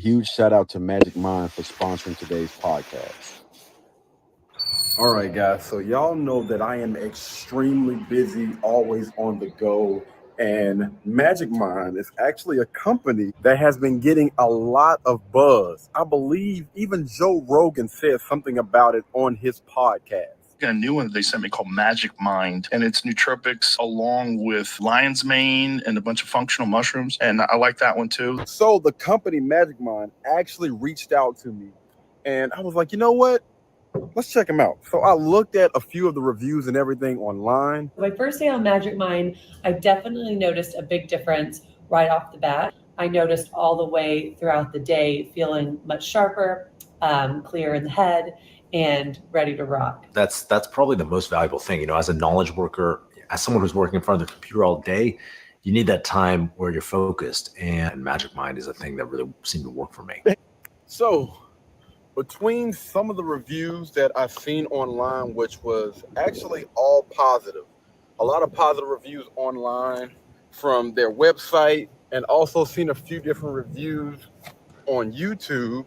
huge shout out to Magic Mind for sponsoring today's podcast. All right, guys. So y'all know that I am extremely busy, always on the go. And Magic Mind is actually a company that has been getting a lot of buzz. I believe even Joe Rogan said something about it on his podcast. A new one they sent me called Magic Mind, and it's nootropics along with lion's mane and a bunch of functional mushrooms, and I like that one too. So the company Magic Mind actually reached out to me, and I was like, you know what? Let's check them out. So I looked at a few of the reviews and everything online. My first day on Magic Mind, I definitely noticed a big difference right off the bat. I noticed all the way throughout the day feeling much sharper, clear in the head, and ready to rock. That's probably the most valuable thing. You know, as a knowledge worker, as someone who's working in front of the computer all day, you need that time where you're focused. And Magic Mind is a thing that really seemed to work for me. So between some of the reviews that I've seen online, which was actually all positive, a lot of positive reviews online from their website, and also seen a few different reviews on YouTube.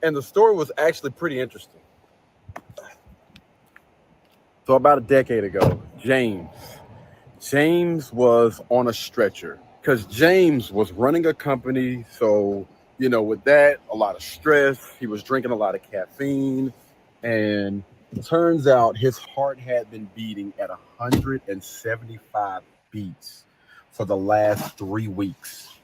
And the story was actually pretty interesting. So about a decade ago, James was on a stretcher because James was running a company. So, you know, with that, a lot of stress, he was drinking a lot of caffeine, and it turns out his heart had been beating at 175 beats for the last 3 weeks.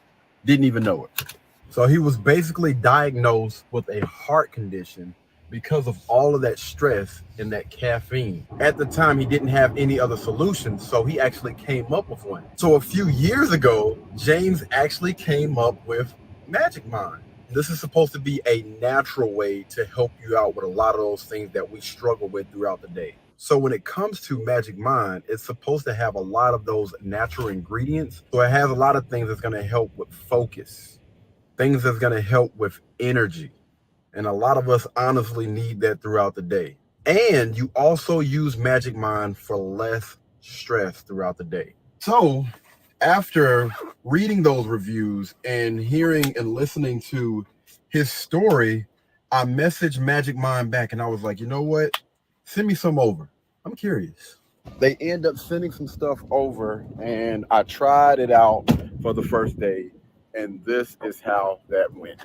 Didn't even know it. So he was basically diagnosed with a heart condition because of all of that stress and that caffeine. At the time, he didn't have any other solutions, so he actually came up with one. So a few years ago, James actually came up with Magic Mind. This is supposed to be a natural way to help you out with a lot of those things that we struggle with throughout the day. So when it comes to Magic Mind, it's supposed to have a lot of those natural ingredients. So it has a lot of things that's going to help with focus, things that's going to help with energy. And a lot of us honestly need that throughout the day. And you also use Magic Mind for less stress throughout the day. So after reading those reviews and hearing and listening to his story, I messaged Magic Mind back and I was like, you know what? Send me some over. I'm curious. They end up sending some stuff over, and I tried it out for the first day, and this is how that went.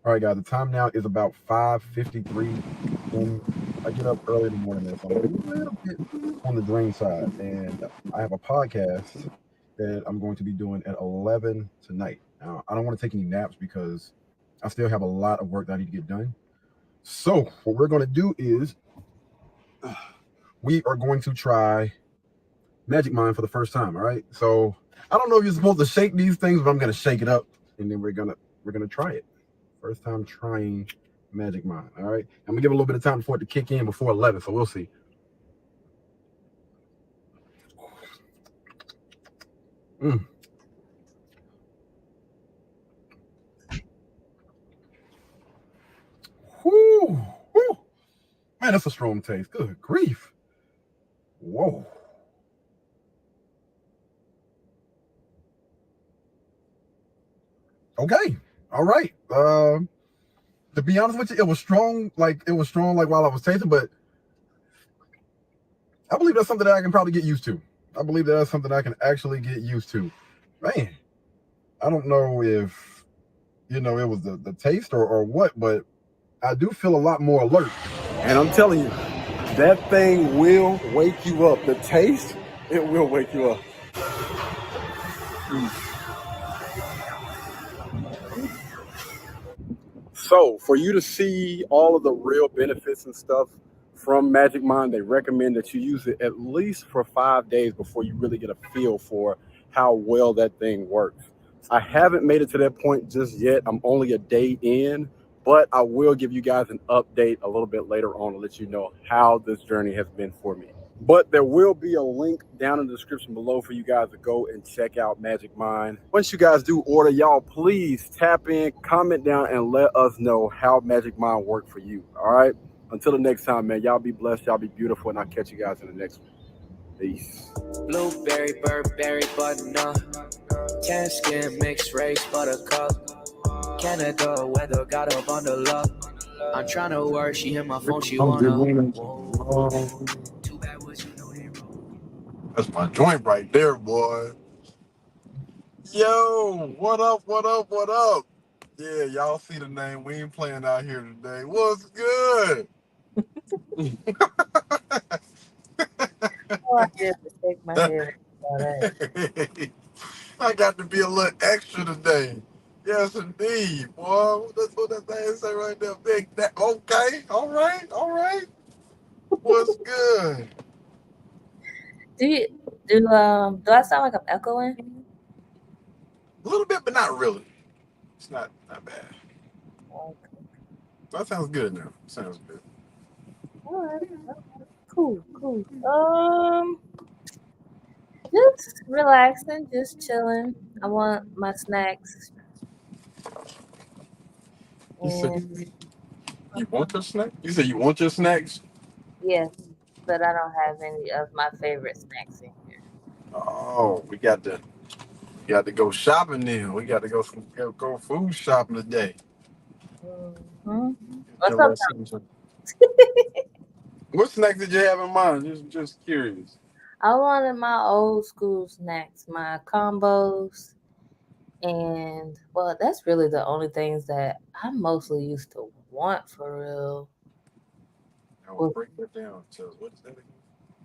All right, guys, the time now is about 5:53. And I get up early in the morning, so I'm a little bit on the drain side, and I have a podcast that I'm going to be doing at 11 tonight. Now, I don't want to take any naps because I still have a lot of work that I need to get done. So what we're going to do is we are going to try Magic Mind for the first time. All right. So I don't know if you're supposed to shake these things, but I'm going to shake it up, and then we're going to try it. First time trying Magic Mind. All right. I'm going to give it a little bit of time for it to kick in before 11. So we'll see. Whoo, whoo. Man, that's a strong taste. Good grief. Whoa. Okay. All right. To be honest with you, it was strong like while I was tasting, but I believe that's something that I can probably get used to. I believe that's something I can actually get used to. Man, I don't know if, it was the taste or what, but I do feel a lot more alert. And I'm telling you, that thing will wake you up. The taste, it will wake you up. So for you to see all of the real benefits and stuff from Magic Mind, they recommend that you use it at least for 5 days before you really get a feel for how well that thing works. I haven't made it to that point just yet. I'm only a day in, but I will give you guys an update a little bit later on to let you know how this journey has been for me. But there will be a link down in the description below for you guys to go and check out Magic Mind. Once you guys do order, y'all please tap in, comment down, and let us know how Magic Mind worked for you. All right? Until the next time, man, y'all be blessed, y'all be beautiful, and I'll catch you guys in the next one. Peace. Blueberry, Burberry, button up. Tan skin, mixed race, buttercup. Canada weather, got a bundle up. I'm trying to work, she hit my phone, she wanna. Whoa. Too bad what you know they wrong. That's my joint right there, boy. Yo, what up, what up, what up? Yeah, y'all see the name. We ain't playing out here today. What's good? Oh, I did mistake my head. All right. I got to be a little extra today. Yes, indeed, boy. That's what that thing say right there. Big. Okay, all right, all right. What's good? Do I sound like I'm echoing? A little bit, but not really. It's not bad. Okay. That sounds good now. Sounds good. All right. Cool. Just relaxing, just chilling. I want my snacks. You said And you want your snack? You said you want your snacks? yes, but I don't have any of my favorite snacks in here. Oh, we got to go shopping then. We got to go food shopping today. Mm-hmm. Get What's your up? ass some- What snacks did you have in mind? Just curious. I wanted my old school snacks, my combos, and well, that's really the only things that I mostly used to want for real. I will Was break that down. So what is that again?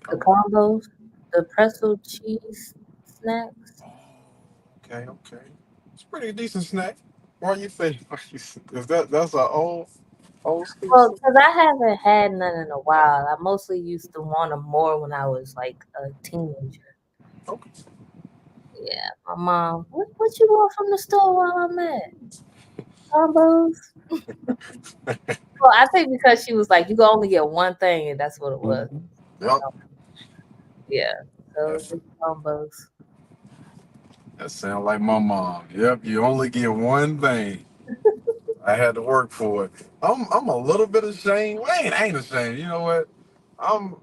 the Combo. combos, the pretzel cheese snacks. Okay, okay. It's a pretty decent snack. Why you say? Is that's an old school Well, snack? because I haven't had none in a while. I mostly used to want them more when I was like a teenager. Okay. Yeah, my mom, what you want from the store while I'm at? Combos? Well, I think because she was like, you can only get one thing, and that's what it was. Yep. Yeah, so That's, just combos. that sounds like my mom. Yep. You only get one thing. I had to work for it. I'm a little bit ashamed. Well, I ain't ashamed. You know what? I'm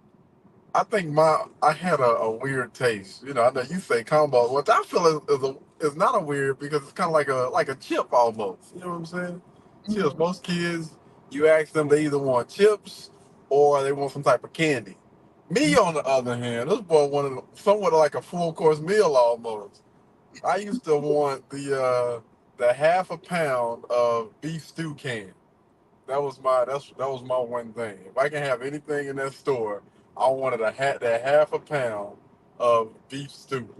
I think I had a weird taste. You know, I know you say combo, which I feel is not a weird because it's kind of like a chip almost. You know what I'm saying? Chips. Mhm. Most kids, you ask them, they either want chips or they want some type of candy. Me, on the other hand, this boy wanted somewhat like a full course meal almost. I used to want the half a pound of beef stew can. That was my one thing. If I can have anything in that store, I wanted that half a pound of beef stew.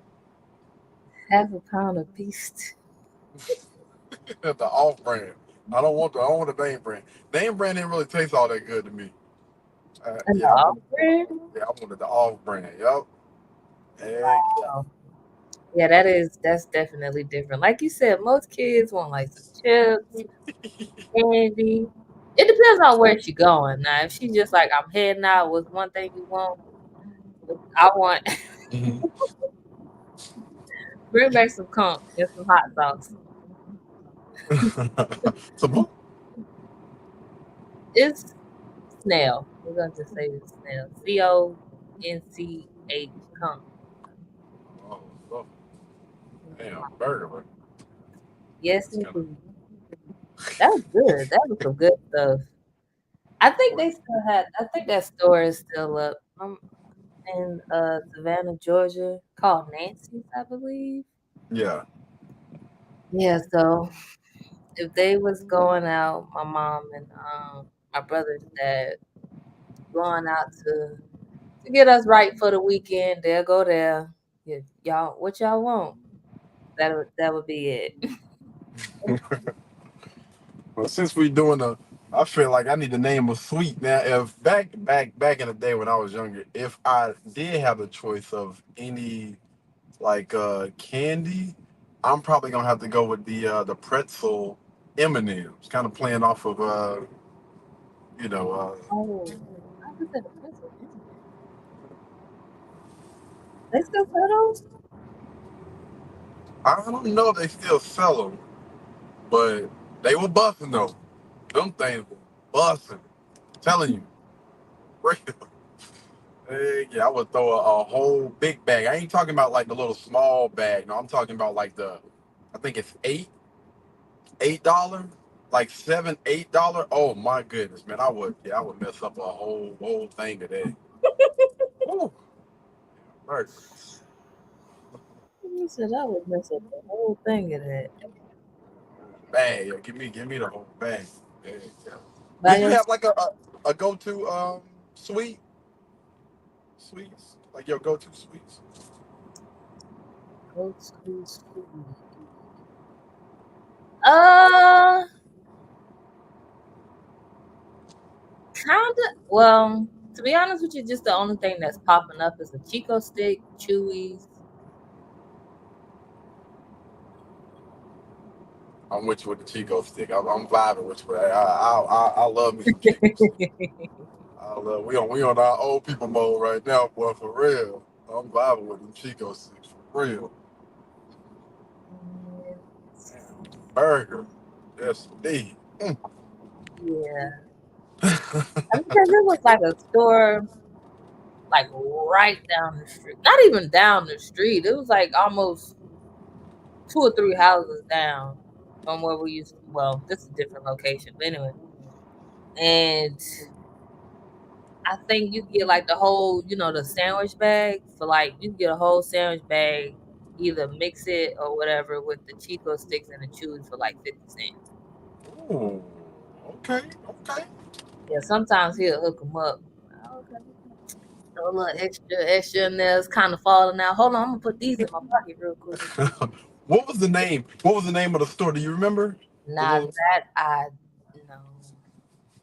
Half a pound of beast. The off brand. I don't want the name brand. Name brand didn't really taste all that good to me. And the offering? I wanted the off brand. Yup. Exactly. Oh, yeah, that's definitely different. Like you said, most kids want like some chips, candy. It depends on where she going. Now, if she just like I'm heading out with one thing you want, I want Mhm. bring back some conch and some hot sauce. So, It's snail. We're gonna just say it's snail. CONCH conch. oh, damn, burger. Yes, That's kind of. indeed. That was good. That was some good stuff. I think they still had. I think that store is still up. In Savannah, Georgia, called Nancy's, I believe. Yeah. Yeah, so if they was going out, my mom and my brother's dad going out to get us right for the weekend, they'll go there. Yeah, y'all, what y'all want? That would be it. Well, since we doing I feel like I need to name a sweet now. If back in the day when I was younger, if I did have the choice of any like candy, I'm probably gonna have to go with the pretzel M&Ms, kind of playing off of you know Oh, I was at the pencil. They still sell those? I don't know if they still sell them, but they were busting though. Them things were busting. Telling you, real. Yeah, I would throw a whole big bag. I ain't talking about like the little small bag. No, I'm talking about like I think it's $8, like $7, $8. Oh my goodness, man! I would mess up a whole thing of that. Ooh, right. You said I would mess up the whole thing of that. Bag, yeah, give me the whole bag. Yeah, yeah. Do By you your have like a go to sweets, like your go to sweets? go to school. Uh, kinda. Well, to be honest with you, just the only thing that's popping up is a Chico stick, Chewies. I'm with you with the Chico stick. I'm vibing with you. I love me some Chico stick. I love. We on our old people mode right now, boy. For real. I'm vibing with them Chico sticks for real. Burger. Yes, indeed. Yeah, because it was like a store, like right down the street. Not even down the street. It was like almost 2 or 3 houses down from where we used. Well, this is a different location, but anyway. And I think you get like the whole, the sandwich bag for like you get a whole sandwich bag, either mix it or whatever with the Chico sticks and the Chewies for like 50 cents. Ooh, okay, okay. Yeah, sometimes he'll hook them up. Okay. Throw a little extra in there. It's kind of falling out. Hold on, I'm gonna put these in my pocket real quick. What was the name? What was the name of the store? Do you remember? Nah, that I no.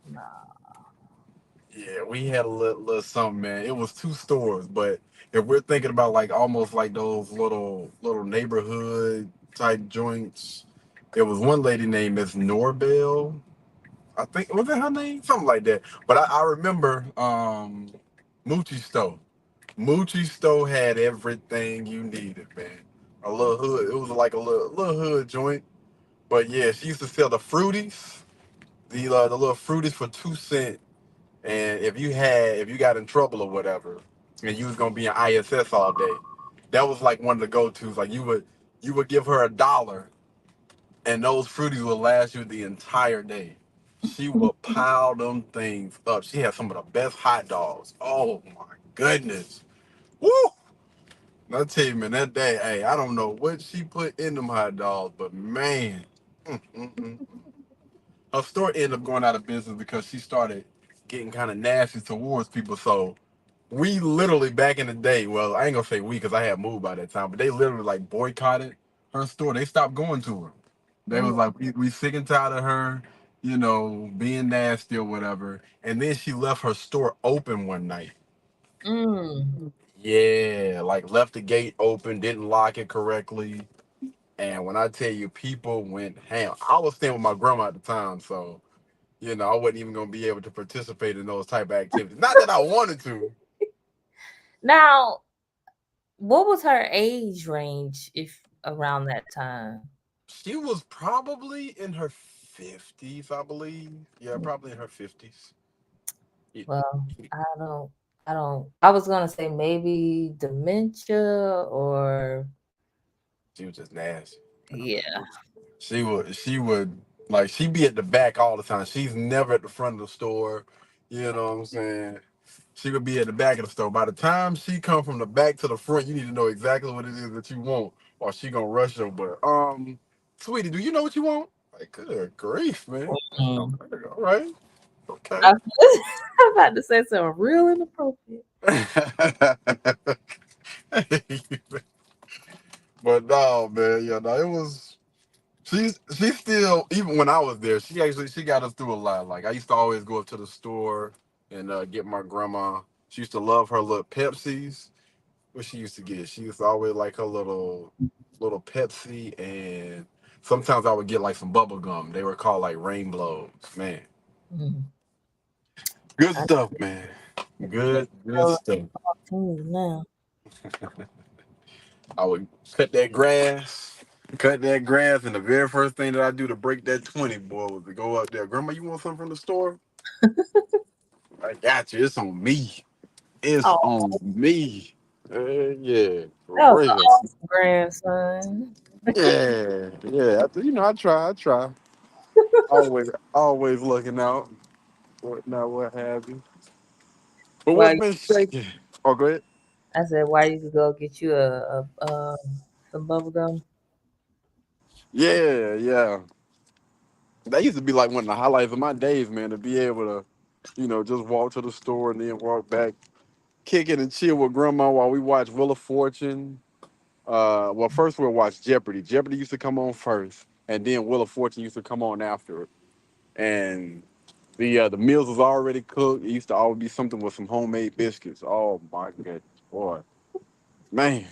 Nah. Yeah, we had a little something, man. It was 2 stores, but if we're thinking about like almost like those little neighborhood type joints, there was one lady named Miss Norbell. I think was that her name? Something like that. But I remember Moochie Stowe. Moochie Stowe had everything you needed, man. A little hood. It was like a little hood joint. But yeah, she used to sell the fruities, the little fruities for 2 cents. And if you got in trouble or whatever, and you was gonna be in ISS all day, that was like one of the go tos. Like you would give her $1, and those fruities would last you the entire day. She would pile them things up. She had some of the best hot dogs. Oh my goodness. Woo! I tell you, man, that day, hey, I don't know what she put in them hot dogs, but man, mm, mm, mm. Her store ended up going out of business because she started getting kind of nasty towards people. So we literally back in the day, well, I ain't gonna say we because I had moved by that time, but they literally like boycotted her store. They stopped going to her. They was like, we sick and tired of her, being nasty or whatever. And then she left her store open one night. Mm. Yeah, like left the gate open, didn't lock it correctly. And when I tell you, people went ham. I was staying with my grandma at the time, so I wasn't even gonna be able to participate in those type of activities. Not that I wanted to. Now, what was her age range if around that time? She was probably in her 50s, I believe. Yeah, probably in her 50s. Well, I was gonna say maybe dementia or She was just nasty. yeah. She would like she'd be at the back all the time. She's never at the front of the store. You know what I'm saying? She would be at the back of the store. By the time she come from the back to the front, you need to know exactly what it is that you want, or she gonna rush your butt. Sweetie, do you know what you want? Like, good grief, man. All right. Okay. I'm about to say something real inappropriate. But no, man, it was. She's still, even when I was there, she got us through a lot. Like I used to always go up to the store and get my grandma. She used to love her little Pepsis. What she used to get? She used to always like her little Pepsi, and sometimes I would get like some bubble gum. They were called like Rainbows. Man, good stuff, man. Good stuff. Now. I would cut that grass, and the very first thing that I do to break that 20, boy, was to go up there. Grandma, you want something from the store? I got you. It's on me. It's Oh, on me. Yeah, that for was an real. awesome grandson. Yeah, yeah. I try. Always looking out. What have you. But what's Well, been shaking? Oh, go ahead. I said, why you could go get you some bubble gum? Yeah, yeah. That used to be like one of the highlights of my days, man, to be able to, just walk to the store and then walk back, kick it and chill with grandma while we watch Wheel of Fortune. Well, first we'll watch Jeopardy. Jeopardy used to come on first, and then Wheel of Fortune used to come on after it. And the meals was already cooked. It used to always be something with some homemade biscuits. Oh my goodness, boy, man.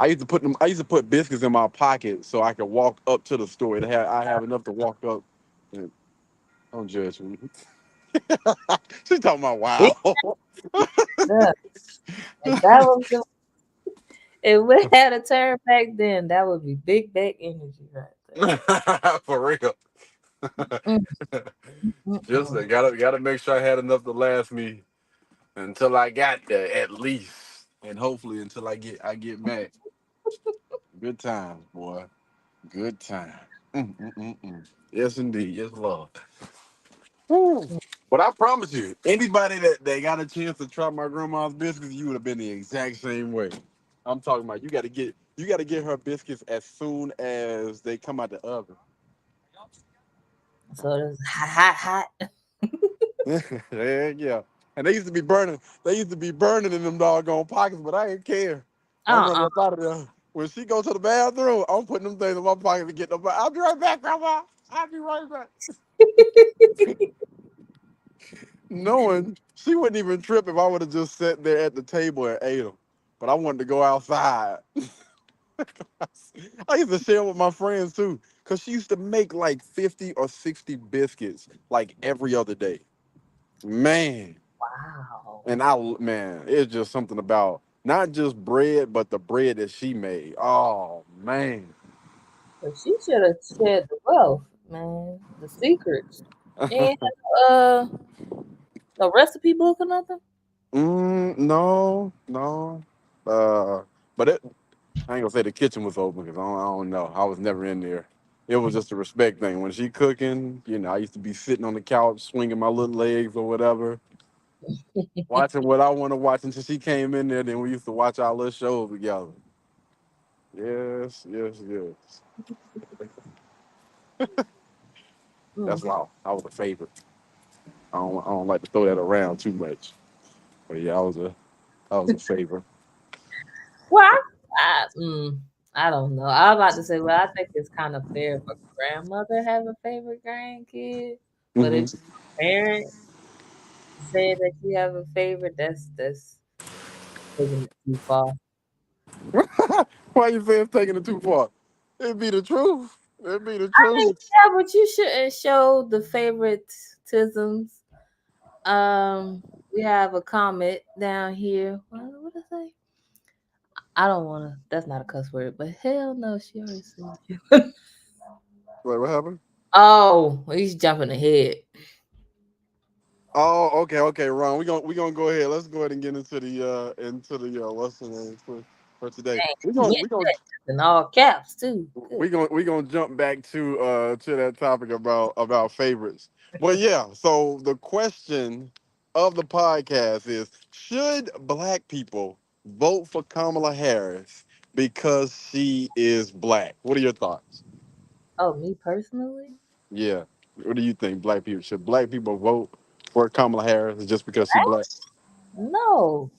I used to put biscuits in my pocket so I could walk up to the store. I have enough to walk up. And, don't judge me. She's talking about Big wow. stuff. If that was the, if we had a turn back then, that would be big back energy right there. For real. Mm, Just mm. gotta make sure I had enough to last me until I got there at least, and hopefully until I get back. Good times, boy. Good time. Yes, indeed. Yes, Lord. Woo. But I promise you, anybody that got a chance to try my grandma's biscuits, you would have been the exact same way. I'm talking about you got to get her biscuits as soon as they come out the oven. So it's hot. Yeah, yeah. And they used to be burning. They used to be burning in them doggone pockets, but I didn't care. I'm running Uh-uh. up out of there. When she go to the bathroom, I'm putting them things in my pocket to get them. I'll be right back, Grandma. I'll be right back. Knowing she wouldn't even trip if I would have just sat there at the table and ate them. But I wanted to go outside. I used to share with my friends too, because she used to make like 50 or 60 biscuits like every other day. Man. Wow. And man, it's just something about not just bread, but the bread that she made. Oh, man. But she should have shared the wealth, man. The secrets. And no recipe book or nothing? No, no. Uh, but I ain't gonna say the kitchen was open because I don't know. I was never in there. It was just a respect thing. When she cooking, I used to be sitting on the couch, swinging my little legs or whatever, watching what I want to watch until she came in there. Then we used to watch our little shows together. Yes, yes, yes. Mm. That's why I was a favorite. I don't like to throw that around too much. But yeah, I was a favorite. Well, I don't know. I was about to say, well, I think it's kind of fair if a grandmother have a favorite grandkid, but if Hmm. parent say that you have a favorite, that's taking it too far. Why you say it's taking it too far? It'd be the truth. It'd be the I mean, truth. yeah, but you shouldn't show the favoritisms. We have a comment down here. What did I say? I don't want to. That's not a cuss word, but hell no, she already said you. Wait, what happened? Oh, he's jumping ahead. Oh, okay, Ron. We gonna go ahead. Let's go ahead and get into the what's the name for today. Dang, We're he gonna meant we gonna that in all caps too. Good. we gonna jump back to that topic about favorites. But yeah, so the question of the podcast is: should Black people vote for Kamala Harris because she is Black? What are your thoughts? Oh, me personally? Yeah, what do you think? Black people vote for Kamala Harris just because she Black? No.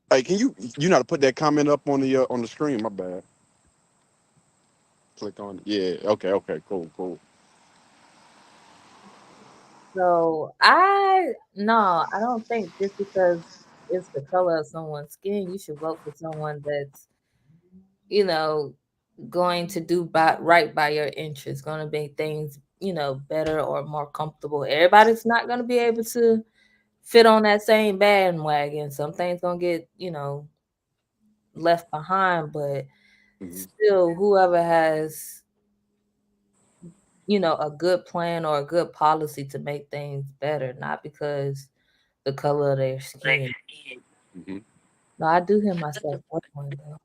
Hey, can you know how to put that comment up on the screen? My bad. Click on it. Yeah. Okay. Cool. So no, I don't think just because it's the color of someone's skin, you should vote for someone that's, you know, going to do right by your interests, going to make things, better or more comfortable. Everybody's not going to be able to fit on that same bandwagon. Some things going to get, left behind, but Mhm. still, whoever has, a good plan or a good policy to make things better, not because the color of their skin. Hmm. No, I do hear myself echoing though.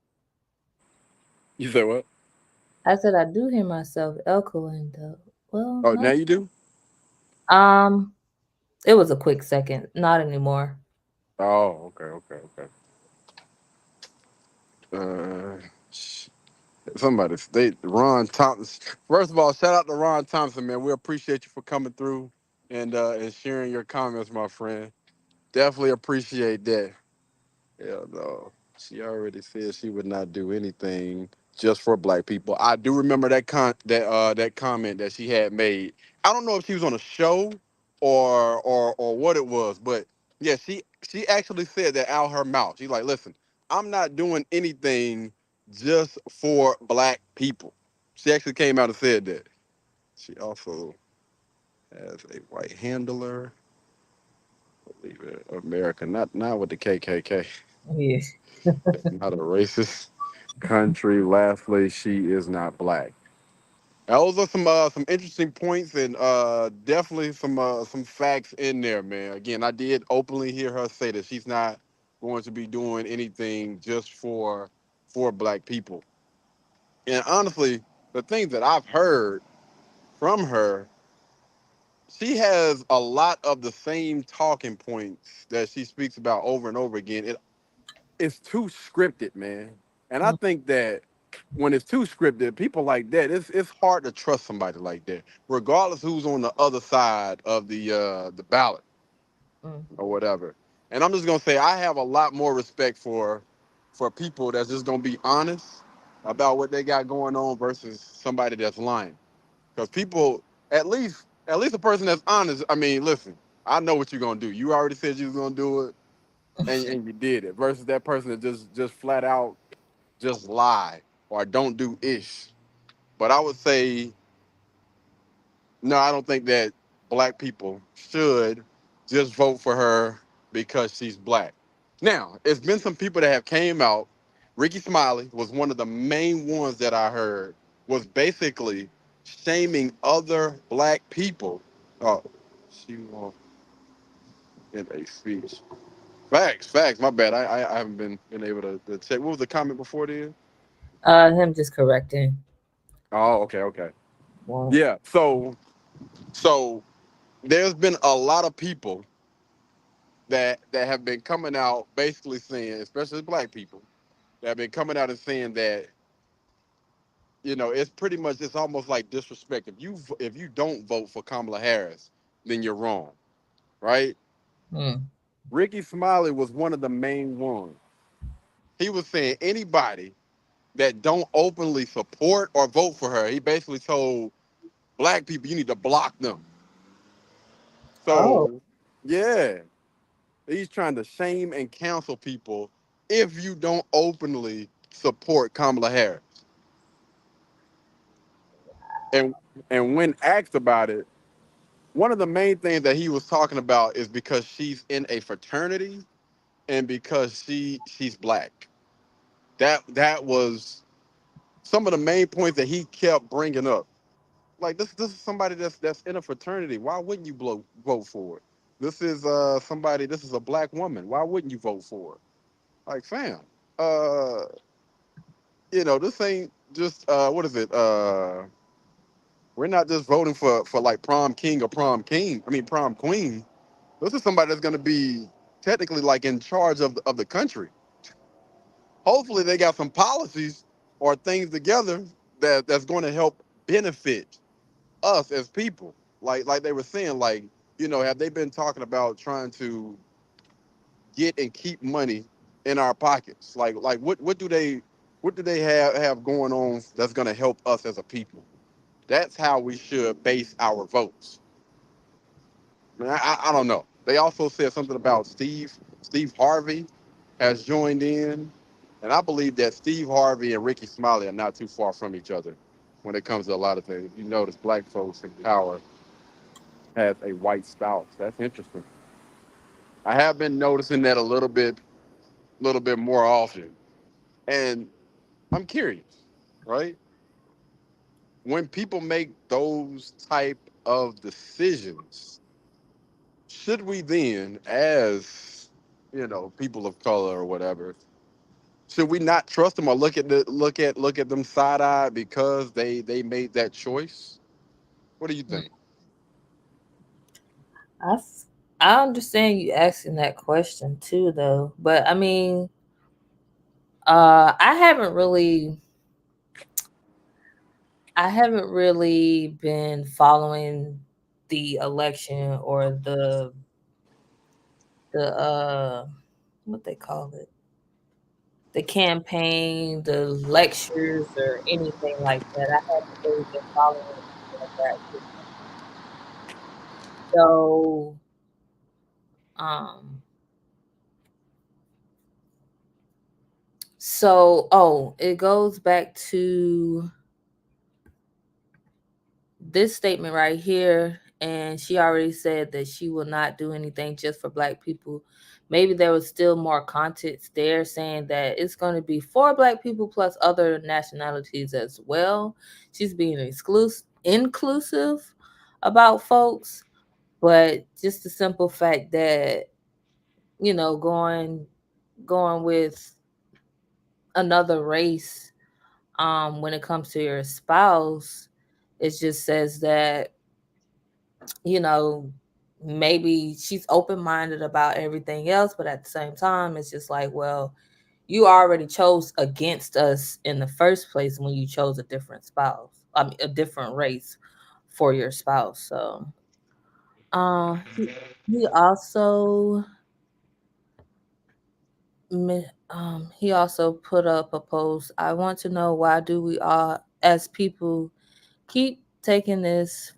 You said what? I said I do hear myself echoing though. Well, Oh, now not you do? um. It was a quick second. Not anymore. Oh, okay, okay, okay. Uh, sh- Somebody, Ron Thompson. First of all, shout out to Ron Thompson, man. We appreciate you for coming through and sharing your comments, my friend. Definitely appreciate that. Hell no. She already said she would not do anything just for black people. I do remember that comment that she had made. I don't know if she was on a show or what it was, but yeah, she actually said that out her mouth. She's like, listen, I'm not doing anything just for black people. She actually came out and said that. She also has a white handler. Believe it, America, not with the KKK. Yeah. It's not a racist country. Lastly, she is not black. Those are some interesting points and definitely some facts in there, man. Again, I did openly hear her say that she's not going to be doing anything just for black people. And honestly, the things that I've heard from her, she has a lot of the same talking points that she speaks about over and over again. It's too scripted, man. And I Mm. think that when it's too scripted, people like that, it's hard to trust somebody like that, regardless who's on the other side of the ballot Mm. or whatever. And I'm just gonna say I have a lot more respect for people that's just gonna be honest about what they got going on versus somebody that's lying. Because people, at least a person that's honest. I mean, listen, I know what you're gonna do. You already said you was gonna do it, and you did it. Versus that person that just flat out just lie or don't do ish. But I would say no. I don't think that black people should just vote for her because she's black. Now, it's been some people that have came out. Ricky Smiley was one of the main ones that I heard was basically shaming other black people. Oh, she won't in a speech. Facts, facts. My bad. I haven't been able to check. What was the comment before then? Him just correcting. Oh, okay, okay. Well, Yeah. So there's been a lot of people that have been coming out basically saying, especially black people, that have been coming out and saying that it's pretty much it's almost like disrespect. If you don't vote for Kamala Harris, then you're wrong, right? mm. Ricky Smiley was one of the main ones. He was saying anybody that don't openly support or vote for her, he basically told black people you need to block them. Oh. So yeah, he's trying to shame and cancel people if you don't openly support Kamala Harris. And and when asked about it, one of the main things that he was talking about is because she's in a fraternity and because she's black. That was some of the main points that he kept bringing up. Like this is somebody that's in a fraternity. Why wouldn't you vote for it? This is somebody. This is a black woman. Why wouldn't you vote for it? Like fam, uh, this ain't just what is it? We're not just voting for like prom king or prom king. I mean prom queen. This is somebody that's going to be technically like in charge of the country. Hopefully they got some policies or things together that's going to help benefit us as people. Like they were saying, like have they been talking about trying to get and keep money in our pockets? Like what do they have going on that's going to help us as a people? That's how we should base our votes. I mean, I don't know. They also said something about Steve Harvey has joined in, and I believe that Steve Harvey and Ricky Smiley are not too far from each other when it comes to a lot of things. You notice black folks in power has a white spouse. That's interesting. I have been noticing that a little bit more often, and I'm curious, right? When people make those type of decisions, should we then, as people of color or whatever, should we not trust them or look at them side eye because they made that choice? What do you think? I, s- I understand you asking that question too, though. But I mean, I haven't really been following the election or the what they call it, the campaign, the lectures, or anything like that. I haven't really been following any of that. So, um, it goes back to this statement right here, and she already said that she will not do anything just for Black people. Maybe there was still more context there saying that it's going to be for Black people plus other nationalities as well. She's being inclusive about folks, but just the simple fact that, going with another race, when it comes to your spouse, it just says that, you know, maybe she's open minded about everything else, but at the same time, it's just like, well, you already chose against us in the first place when you chose a different spouse. I mean, a different race for your spouse. So, he also, he also put up a post. I want to know, why do we all, as people, keep taking this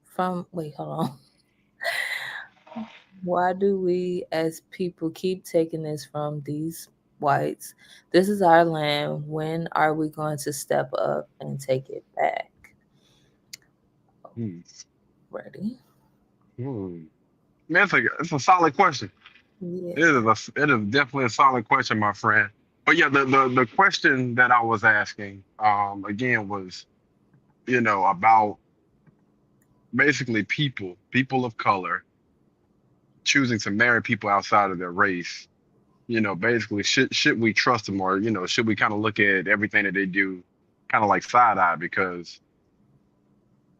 from? Wait, hold on. Why do we as people keep taking this from these whites? This is our land. When are we going to step up and take it back? Hmm. Ready? Hmm. Man, it's a solid question. Yeah. It is definitely a solid question, my friend. But yeah, the question that I was asking, again, was, about basically people of color choosing to marry people outside of their race. Basically, should we trust them, or should we kind of look at everything that they do kind of like side eye? Because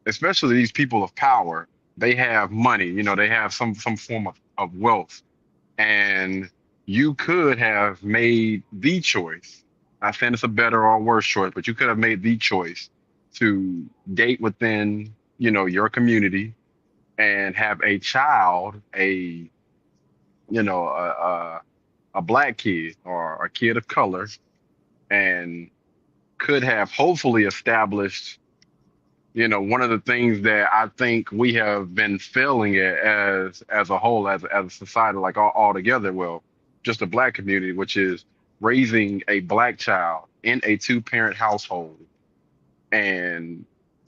especially these people of power, they have money. They have some form of wealth, and you could have made the choice. Not saying it's a better or worse choice, but you could have made the choice to date within, your community and have a child, a black kid or a kid of color, and could have hopefully established, one of the things that I think we have been failing at as a whole, as a society, like all together, well, just a black community, which is raising a black child in a two-parent household and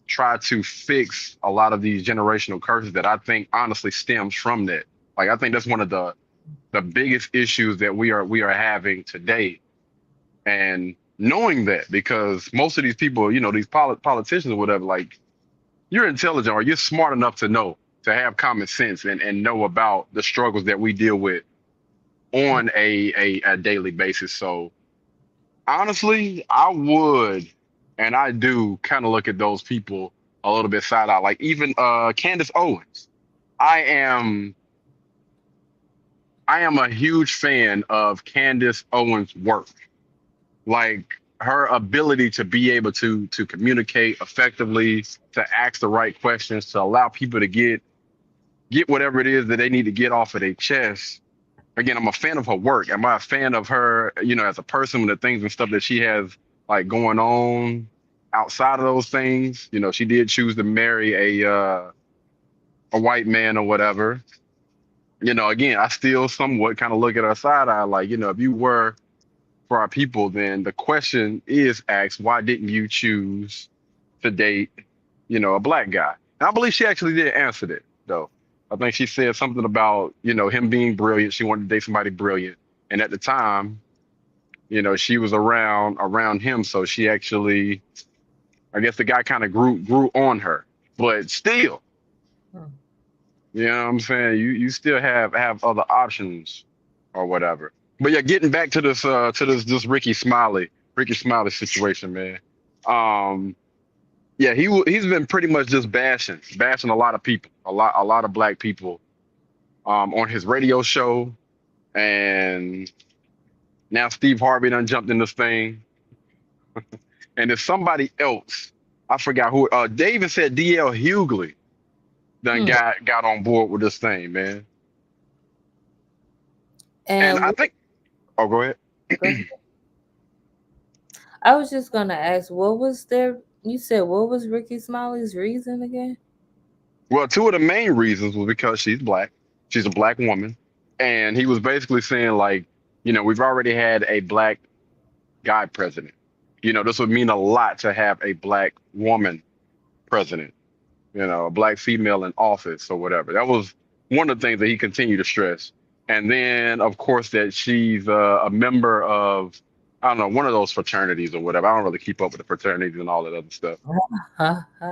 try to fix a lot of these generational curses that I think honestly stems from that. Like, I think that's one of the biggest issues that we are having today. And knowing that, because most of these people, these politicians or whatever, like, you're intelligent or you're smart enough to know, to have common sense and know about the struggles that we deal with on a daily basis. So honestly, I would, and I do kind of look at those people a little bit side eye. Like, even Candace Owens. I am I am a huge fan of Candace Owens' work. Like, her ability to be able to communicate effectively, to ask the right questions, to allow people to get whatever it is that they need to get off of their chest. Again, I'm a fan of her work. Am I a fan of her, as a person, with the things and stuff that she has like going on outside of those things? She did choose to marry a white man or whatever. Again, I still somewhat kind of look at her side eye, like, if you were for our people, then the question is asked, why didn't you choose to date, a black guy? And I believe she actually did answer that, though. I think she said something about, him being brilliant. She wanted to date somebody brilliant. And at the time, she was around him. So she actually, I guess the guy kind of grew on her. But still, Hmm. you know what I'm saying? You still have other options or whatever. But yeah, getting back to this Ricky Smiley situation, man. Um, yeah, he's been pretty much just bashing a lot of people, a lot of black people, on his radio show, and now Steve Harvey done jumped in this thing, and there's somebody else. I forgot who. They even said DL Hughley done Hmm. got on board with this thing, man. And And I think. Oh, go ahead. I was just gonna ask, what was their? You said what was Ricky Smiley's reason again? Well, two of the main reasons was because she's black. She's a black woman. And he was basically saying, like, we've already had a black guy president. This would mean a lot to have a black woman president, a black female in office or whatever. That was one of the things that he continued to stress. And then, of course, that she's a member of, I don't know, one of those fraternities or whatever. I don't really keep up with the fraternities and all that other stuff.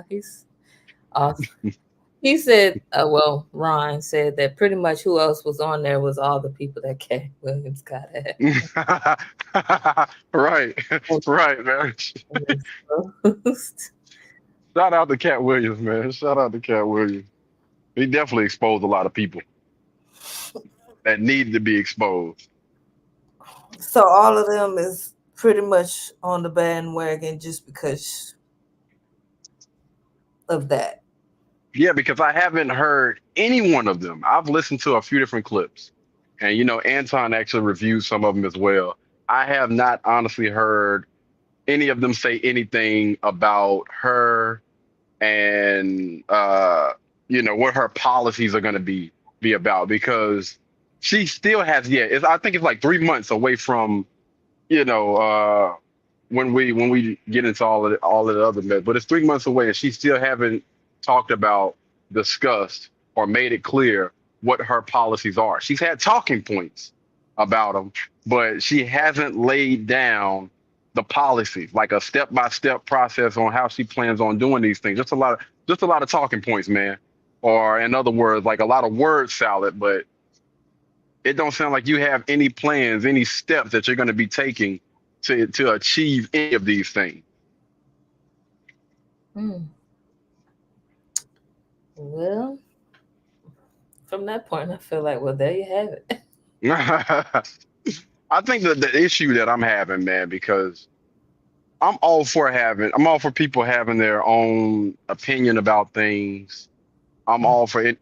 He's awesome. He said, well, Ron said that pretty much who else was on there was all the people that Cat Williams got at. Right, man. Shout out to Cat Williams, man. Shout out to Cat Williams. He definitely exposed a lot of people that needed to be exposed. So all of them is pretty much on the bandwagon just because of that. Yeah, because I haven't heard any one of them. I've listened to a few different clips, and Anton actually reviewed some of them as well. I have not honestly heard any of them say anything about her and what her policies are going to be about, because she still has I think it's like 3 months away from when we get into all of the other mess, but it's 3 months away and she still haven't talked about, discussed, or made it clear what her policies are. She's had talking points about them, but she hasn't laid down the policies, like a step-by-step process on how she plans on doing these things. Just a lot of talking points, man. Or in other words, like a lot of word salad, but it don't sound like you have any plans, any steps that you're going to be taking to achieve any of these things. Well, from that point, I feel like, well, there you have it. I think that the issue that I'm having, man, because I'm all for people having their own opinion about things. I'm all for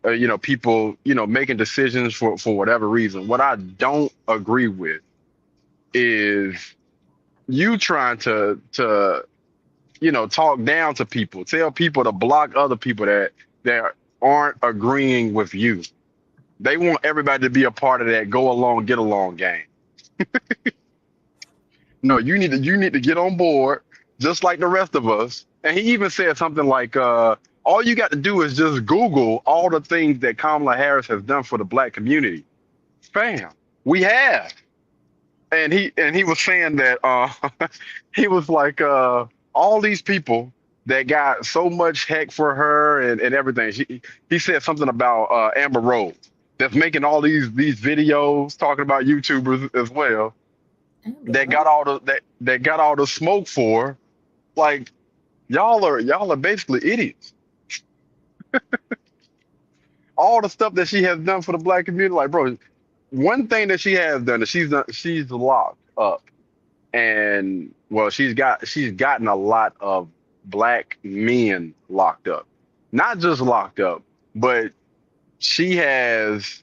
people making decisions for whatever reason. What I don't agree with is you trying to talk down to people, tell people to block other people that aren't agreeing with you. They want everybody to be a part of that go along, get along game. No, you need to get on board just like the rest of us. And he even said something like, all you got to do is just Google all the things that Kamala Harris has done for the black community. Fam, we have. And he was saying that he was like, all these people that got so much heck for her and everything. He said something about Amber Rose, that's making all these videos talking about YouTubers as well. That got all the smoke for, like, y'all are basically idiots. All the stuff that she has done for the black community, like, bro, one thing that she has done is she's locked up, and well, she's gotten a lot of black men locked up, not just locked up, but she has,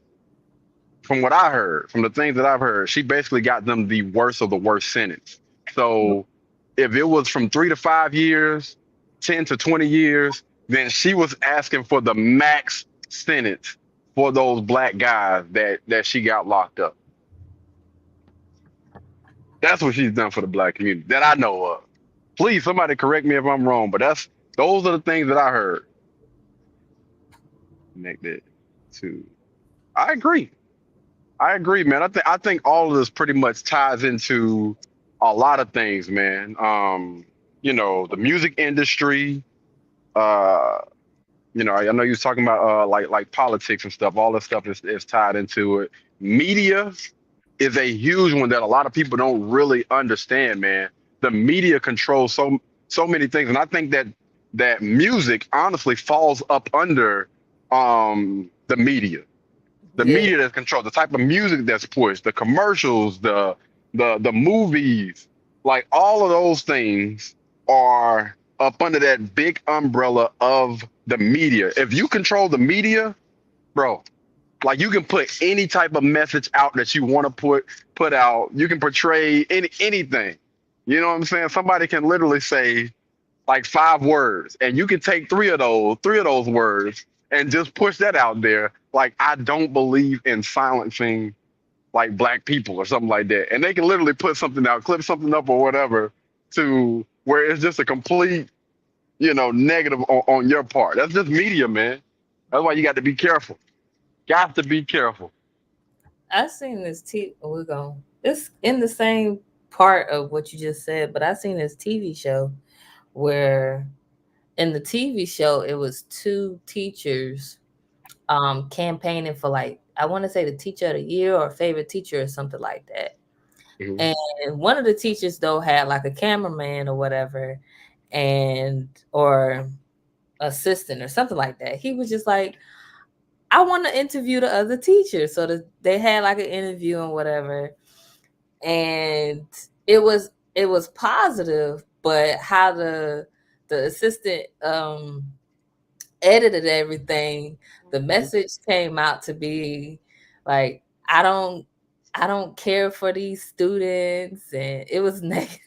from what I heard, from the things that I've heard, she basically got them the worst of the worst sentence. So if it was from 3 to 5 years, 10 to 20 years, then she was asking for the max sentence for those black guys that she got locked up. That's what she's done for the black community that I know of. Please, somebody correct me if I'm wrong, but those are the things that I heard. Connected to, I agree, man. I think all of this pretty much ties into a lot of things, man. The music industry. I know you was talking about like politics and stuff. All this stuff is tied into it. Media, is a huge one that a lot of people don't really understand, man. The media controls so many things, and I think that music honestly falls up under the media. The Yeah. media that's controlled, the type of music that's pushed, the commercials, the movies, like all of those things are up under that big umbrella of the media. If you control the media, bro, like you can put any type of message out that you want to put out. You can portray anything. You know what I'm saying? Somebody can literally say like 5 words, and you can take three of those words and just push that out there. Like, I don't believe in silencing like black people or something like that. And they can literally put something out, clip something up or whatever to where it's just a complete, negative on your part. That's just media, man. That's why you got to be careful. Got to be careful. I seen this it's in the same part of what you just said, but I seen this TV show where in the TV show it was two teachers campaigning for, like, I want to say the teacher of the year or favorite teacher or something like that. Mhm. And one of the teachers though had like a cameraman or whatever, or assistant or something like that. He was just like, I want to interview the other teachers. So they had like an interview and whatever. And it was positive, but how the assistant edited everything, the message came out to be like, I don't care for these students, and it was negative.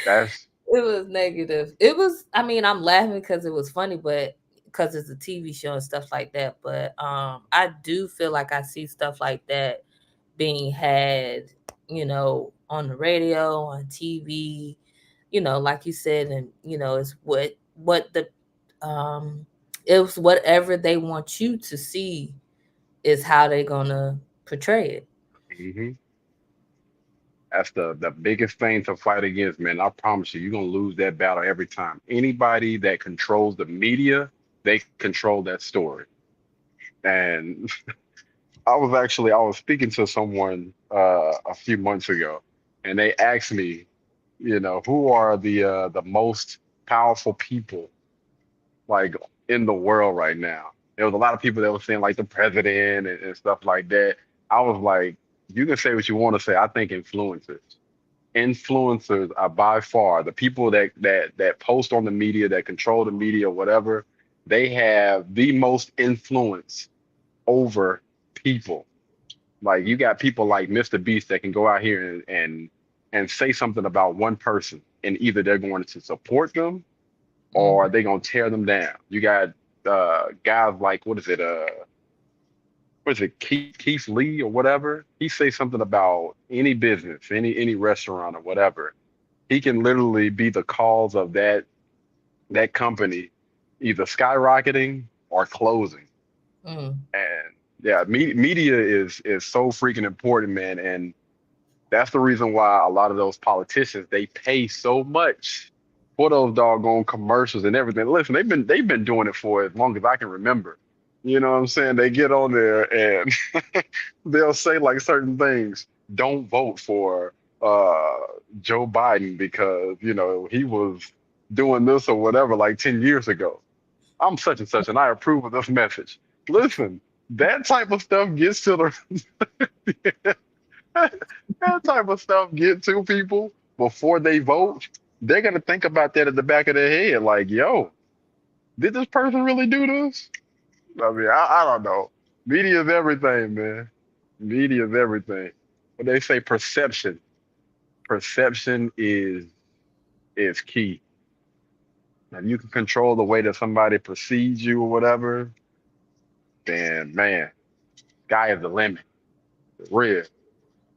That's It was negative. It was, I mean, I'm laughing because it was funny, but because it's a TV show and stuff like that. But I do feel like I see stuff like that being had, on the radio, on TV, like you said, and it's what the it was whatever they want you to see is how they're gonna portray it. hmm that's the biggest thing to fight against, man. I promise you, you're gonna lose that battle every time. Anybody that controls the media, they control that story. And I was speaking to someone a few months ago, and they asked me, who are the most powerful people like in the world right now. There was a lot of people that were saying like the president and stuff like that. I was like, you can say what you want to say. I think influencers. Influencers are by far the people that post on the media, that control the media, whatever. They have the most influence over people. Like you got people like Mr. Beast that can go out here and say something about one person, and either they're going to support them or they're gonna tear them down. You got guys like Keith Lee or whatever. He say something about any business, any restaurant or whatever. He can literally be the cause of that company either skyrocketing or closing. Mm. And yeah, media is so freaking important, man. And that's the reason why a lot of those politicians, they pay so much for those doggone commercials and everything. Listen, they've been doing it for as long as I can remember. You know what I'm saying? They get on there and they'll say like certain things. Don't vote for Joe Biden because he was doing this or whatever like 10 years ago. I'm such and such, and I approve of this message. Listen, that type of stuff gets to the that type of stuff get to people before they vote. They're gonna think about that at the back of their head, like, yo, did this person really do this? I mean, I don't know. Media is everything, man. Media is everything. But they say perception. Perception is key. If you can control the way that somebody perceives you or whatever, then man, sky is the limit. For real.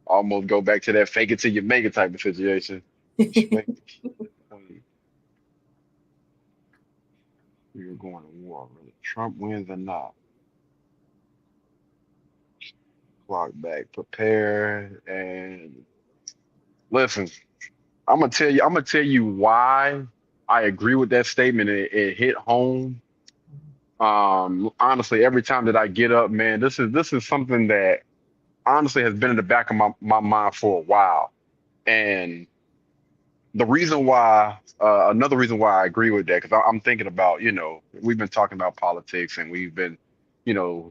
Almost go back to that fake it till you make it type of situation. We're going to war, whether Trump wins or not. Clock back, prepare, and listen. I'm gonna tell you why I agree with that statement. It hit home. Honestly, every time that I get up, man, this is something that honestly has been in the back of my mind for a while. And the reason why, another reason why I agree with that, because I'm thinking about, we've been talking about politics and we've been,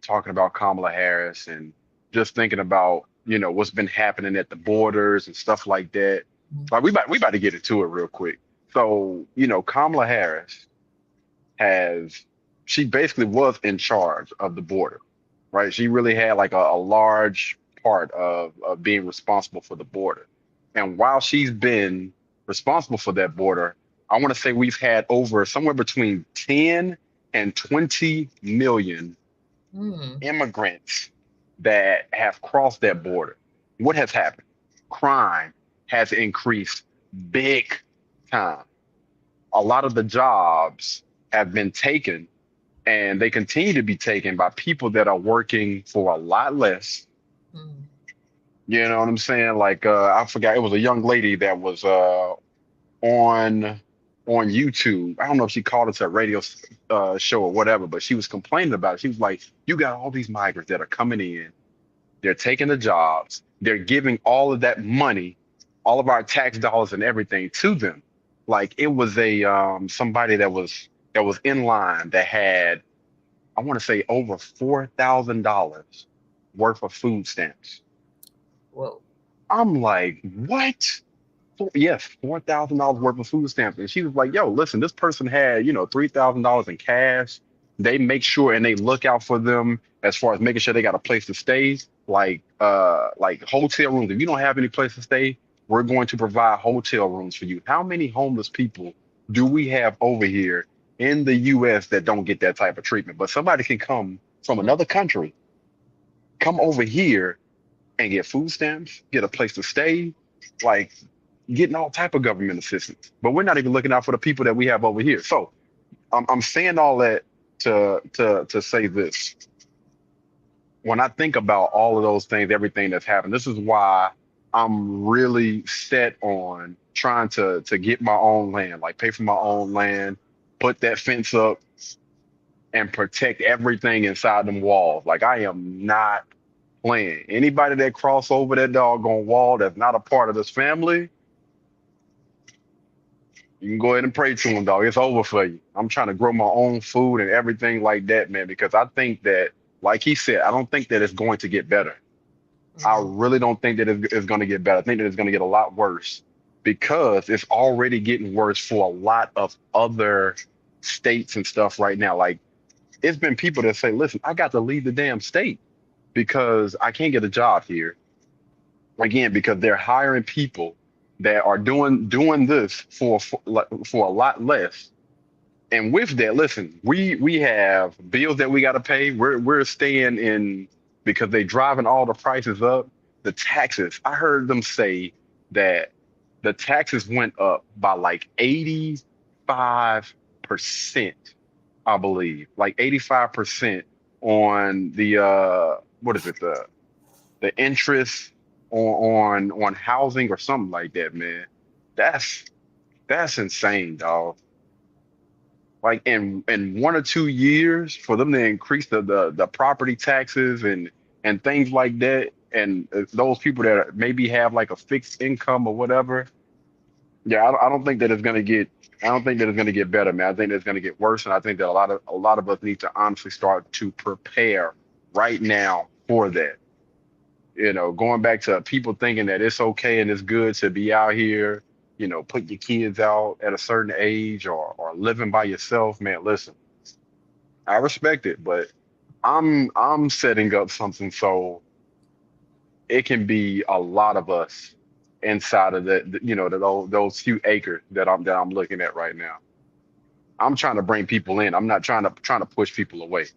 talking about Kamala Harris and just thinking about, what's been happening at the borders and stuff like that. Like we about to get into it real quick. So, Kamala Harris she basically was in charge of the border, right? She really had like a large part of being responsible for the border. And while she's been responsible for that border, I want to say we've had over somewhere between 10 and 20 million immigrants that have crossed that border. What has happened? Crime has increased big time. A lot of the jobs have been taken and they continue to be taken by people that are working for a lot less. You know what I'm saying? Like I forgot, it was a young lady that was on YouTube. I don't know if she called it a radio show or whatever, but she was complaining about it. She was like, you got all these migrants that are coming in, they're taking the jobs, they're giving all of that money, all of our tax dollars and everything to them. Like it was a somebody that was in line that had, I want to say, over $4,000 worth of food stamps. Whoa. I'm like, what? Yes, $4,000 worth of food stamps. And she was like, yo, listen, this person had, $3,000 in cash. They make sure and they look out for them as far as making sure they got a place to stay, like hotel rooms. If you don't have any place to stay, we're going to provide hotel rooms for you. How many homeless people do we have over here in the US that don't get that type of treatment? But somebody can come from another country, come over here and get food stamps, get a place to stay, like getting all type of government assistance. But we're not even looking out for the people that we have over here. So I'm saying all that to say this. When I think about all of those things, everything that's happened, this is why I'm really set on trying to get my own land, like pay for my own land, put that fence up and protect everything inside them walls. Like I am not playing. Anybody that cross over that doggone wall that's not a part of this family, you can go ahead and pray to them, dog. It's over for you. I'm trying to grow my own food and everything like that, man, because I think that, like he said, I don't think that it's going to get better. I really don't think that it's going to get better. I think that it's going to get a lot worse because it's already getting worse for a lot of other states and stuff right now. Like it's been people that say, listen, I got to leave the damn state because I can't get a job here. Again, because they're hiring people that are doing this for a lot less. And with that, listen, we have bills that we got to pay. We're staying in because they driving all the prices up. The taxes, I heard them say that the taxes went up by like 85%, I believe, like 85% on the what is it, the interest on housing or something like that, man. That's insane, dog. Like in 1 or 2 years for them to increase the property taxes and things like that, and those people that maybe have like a fixed income or whatever. Yeah, I don't think that it's gonna get. I don't think that it's gonna get better, man. I think that it's gonna get worse, and I think that a lot of us need to honestly start to prepare right now for that. Going back to people thinking that it's okay and it's good to be out here, put your kids out at a certain age or living by yourself, man. Listen, I respect it, but I'm setting up something so it can be a lot of us inside of those few acres that I'm looking at right now. I'm trying to bring people in. I'm not trying to push people away.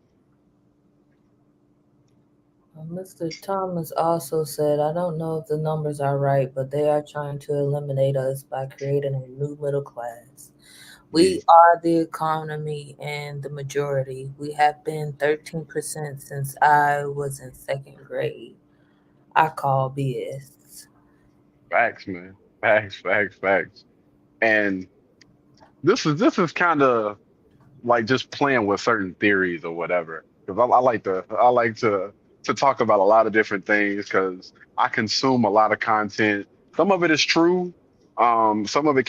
Mr. Thomas also said, I don't know if the numbers are right, but they are trying to eliminate us by creating a new middle class. We are the economy and the majority. We have been 13% since I was in second grade. I call BS. Facts, man. Facts. And this is kind of like just playing with certain theories or whatever. Because I like to to talk about a lot of different things because I consume a lot of content. Some of it is true. Some of it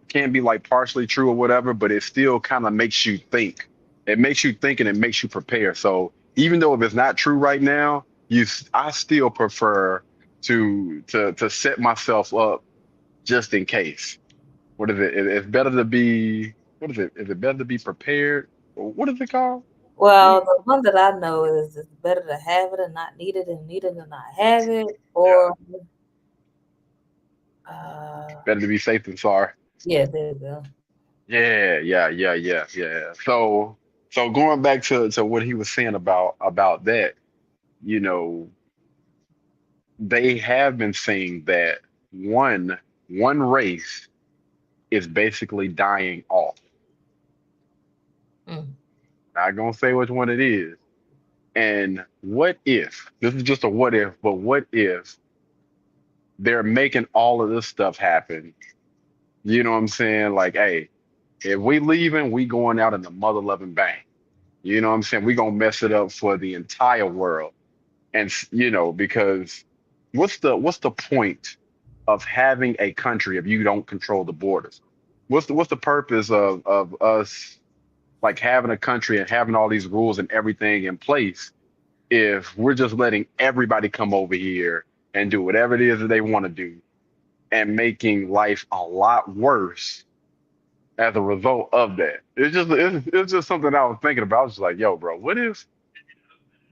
can be like partially true or whatever, but it still kind of makes you think. It makes you think and it makes you prepare. So even though if it's not true right now, I still prefer to set myself up just in case. What is it? It's better to be. What is it? Is it better to be prepared? Or what is it called? Well, You, the one that I know is it's better to have it and not need it, and need it and not have it, yeah, or uh, better to be safe than sorry. yeah, there you go. Yeah. So going back to what he was saying about that, you know, they have been saying that one race is basically dying off. Mm. Not gonna say which one it is. And what if, this is just a what if, but what if they're making all of this stuff happen? You know what I'm saying? Like, hey, if we leaving, we going out in the mother loving bang. You know what I'm saying? We gonna mess it up for the entire world. And because what's the point of having a country if you don't control the borders? What's the purpose of us like having a country and having all these rules and everything in place if we're just letting everybody come over here and do whatever it is that they want to do and making life a lot worse as a result of that? It's just something I was thinking about. I was just like, yo, bro, what Mis-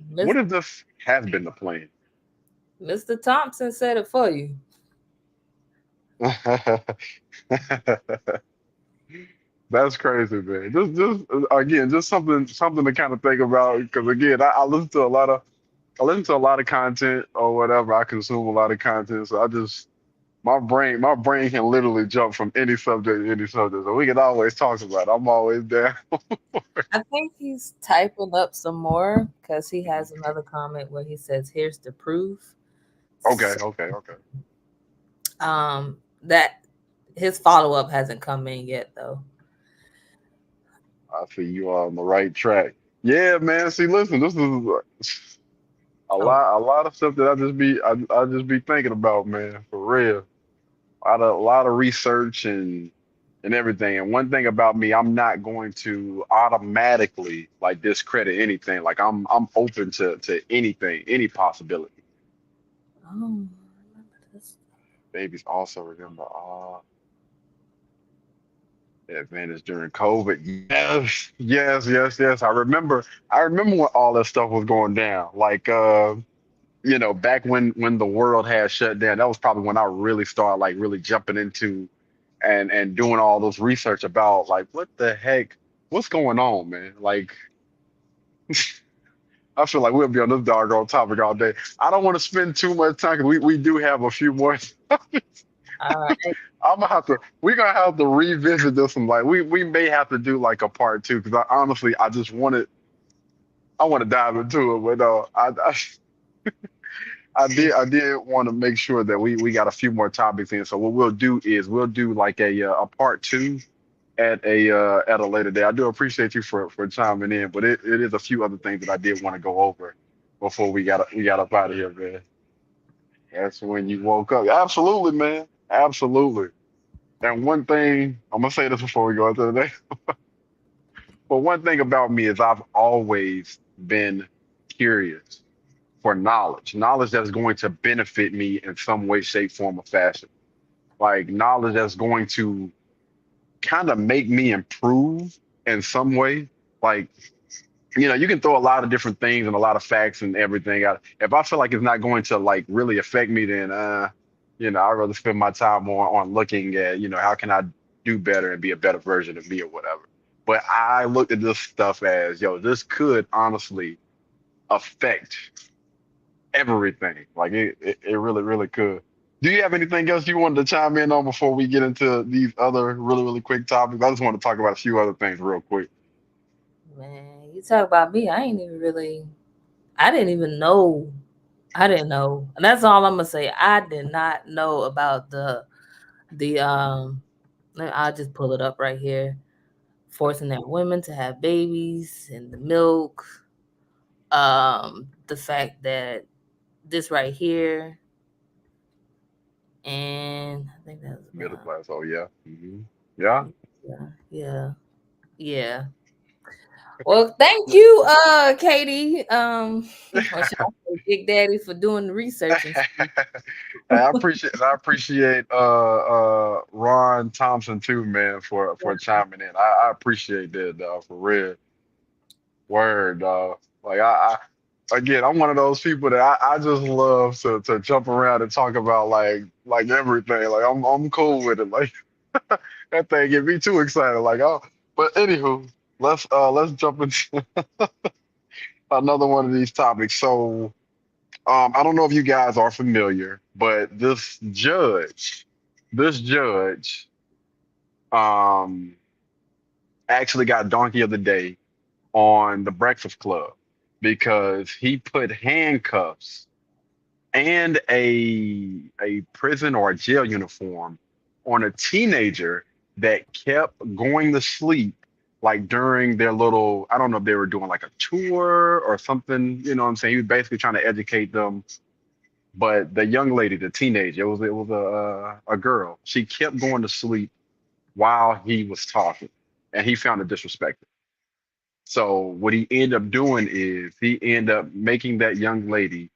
if this has been the plan? Mr. Thompson said it for you. That's crazy, man. Just again, just something to kind of think about. Because again, I listen to a lot of content or whatever. I consume a lot of content, so my brain can literally jump from any subject to any subject. So we can always talk about it. I'm always there. I think he's typing up some more because he has another comment where he says, "Here's the proof." Okay. That his follow up hasn't come in yet though. I see you are on the right track. Yeah, man. See, listen, this is Oh, a lot of stuff that I just be thinking about, man, for real. A lot of research and everything. And one thing about me, I'm not going to automatically like discredit anything. Like I'm open to anything, any possibility. remember this. Babies also remember the advantage during COVID. Yes. I remember when all that stuff was going down. Like back when the world had shut down, that was probably when I really started like really jumping into and doing all those research about like what the heck, what's going on, man. Like I feel like we'll be on this doggone topic all day. I don't want to spend too much time because we do have a few more. All right. We're gonna have to revisit this one. Like we may have to do like a part two because honestly I just I want to dive into it, but no, I did want to make sure that we got a few more topics in. So what we'll do is we'll do like a part two at a later day. I do appreciate you for chiming in, but it is a few other things that I did want to go over before we got up out of here, man. That's when you woke up. Absolutely, man. Absolutely. And one thing I'm gonna say this before we go into the day, but one thing about me is I've always been curious for knowledge that's going to benefit me in some way, shape, form, or fashion. Like knowledge that's going to kind of make me improve in some way. Like, you can throw a lot of different things and a lot of facts and everything out. If I feel like it's not going to like really affect me, then I'd rather spend my time more on looking at, how can I do better and be a better version of me or whatever. But I looked at this stuff as, yo, this could honestly affect everything. Like it really, really could. Do you have anything else you wanted to chime in on before we get into these other really, really quick topics? I just want to talk about a few other things real quick. Man, you talk about me. I didn't even know. I didn't know. And that's all I'm gonna say. I did not know about the I'll just pull it up right here. Forcing their women to have babies and the milk. The fact that this right here, and I think that was Middle about, class. Oh yeah. Yeah. yeah. Well, thank you, Katie. Or should I say Big Daddy for doing the research and stuff. I appreciate Ron Thompson too, man, for chiming in. I appreciate that, dog, for real. Word, dog. Like again, I'm one of those people that I just love to jump around and talk about like everything. Like I'm cool with it. Like that thing get me too excited. Like oh, but anywho, let's jump into another one of these topics. So I don't know if you guys are familiar, but this judge, um, actually got Donkey of the Day on the Breakfast Club because he put handcuffs and a prison or a jail uniform on a teenager that kept going to sleep like during their little, I don't know if they were doing like a tour or something, you know what I'm saying? He was basically trying to educate them. But the young lady, the teenager, it was a girl. She kept going to sleep while he was talking, and he found it disrespectful. So what he ended up doing is he ended up making that young lady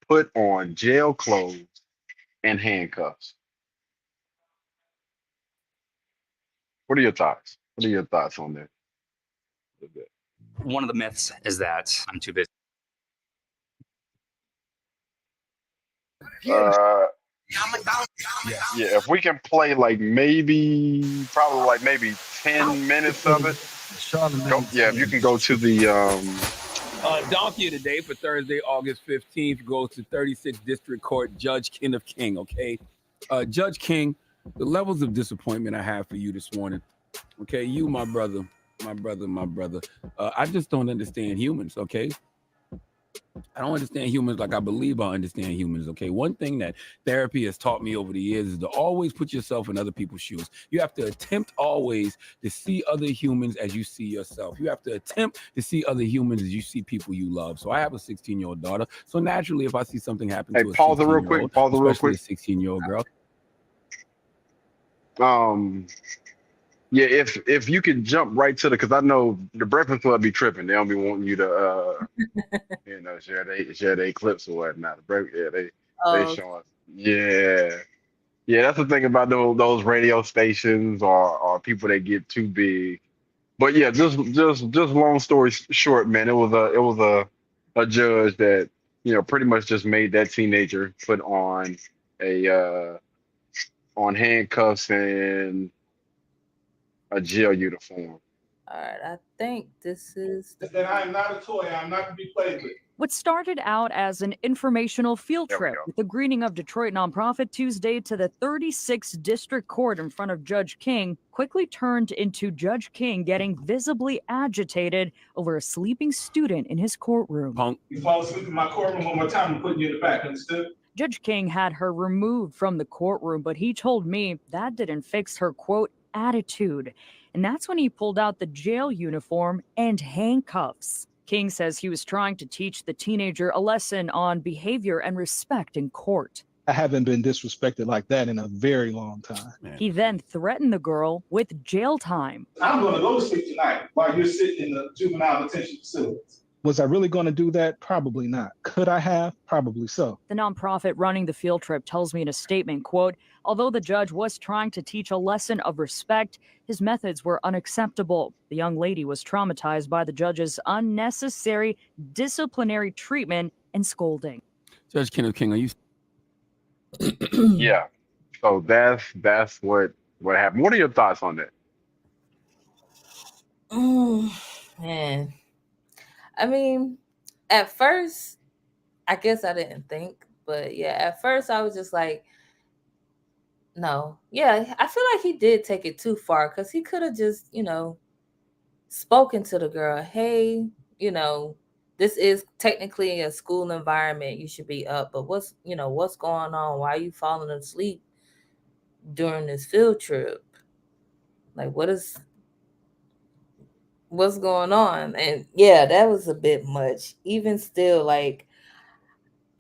put on jail clothes and handcuffs. What are your thoughts? What are your thoughts on that? One of the myths is that I'm too busy. Uh, yeah, if we can play like probably like maybe 10 minutes of it. Yeah, if you can go to the Donkey of the Day for Thursday, August 15th goes to 36th District Court Judge Kenneth King, okay? Judge King, the levels of disappointment I have for you this morning, okay? You, my brother. I just don't understand humans, okay? I don't understand humans like I believe I understand humans, okay? One thing that therapy has taught me over the years is to always put yourself in other people's shoes. You have to attempt always to see other humans as you see yourself. You have to attempt to see other humans as you see people you love. So I have a 16-year-old daughter. So naturally, if I see something happen to a pause it real quick. 16-year-old, Pause it real especially quick. a 16-year-old girl. Yeah, if you could jump right to because I know the Breakfast Club be tripping. They don't be wanting you to share their clips or whatnot. They Oh, showing. Yeah. Yeah, that's the thing about those radio stations or people that get too big. But yeah, just long story short, man, it was a judge that, pretty much just made that teenager put on a on handcuffs and a jail uniform. all right. I think this is the That I am not a toy. I'm not to be played with. What started out as an informational field There we trip go. with the greeting of Detroit nonprofit Tuesday to the 36th District Court in front of Judge King quickly turned into Judge King getting visibly agitated over a sleeping student in his courtroom. Punk. You fall asleep in my courtroom one more time, I'm putting you in the back, understood? Judge King had her removed from the courtroom, but he told me that didn't fix her, quote, attitude. And that's when he pulled out the jail uniform and handcuffs. King says he was trying to teach the teenager a lesson on behavior and respect in court. I haven't been disrespected like that in a very long time. He then threatened the girl with jail time. I'm going to go to sleep tonight while you're sitting in the juvenile detention facilities. Was I really going to do that? Probably not. Could I have? Probably so. The nonprofit running the field trip tells me in a statement, quote, although the judge was trying to teach a lesson of respect, his methods were unacceptable. The young lady was traumatized by the judge's unnecessary disciplinary treatment and scolding. Judge Kenneth King, are you? Yeah. So that's what happened. What are your thoughts on that? Man. I mean, at first, I guess I didn't think, but yeah, at first I was just like, no. Yeah, I feel like he did take it too far because he could have just, spoken to the girl, hey, this is technically a school environment. You should be up, but what's going on? Why are you falling asleep during this field trip? Like, what is what's going on? And yeah, that was a bit much. Even still, like,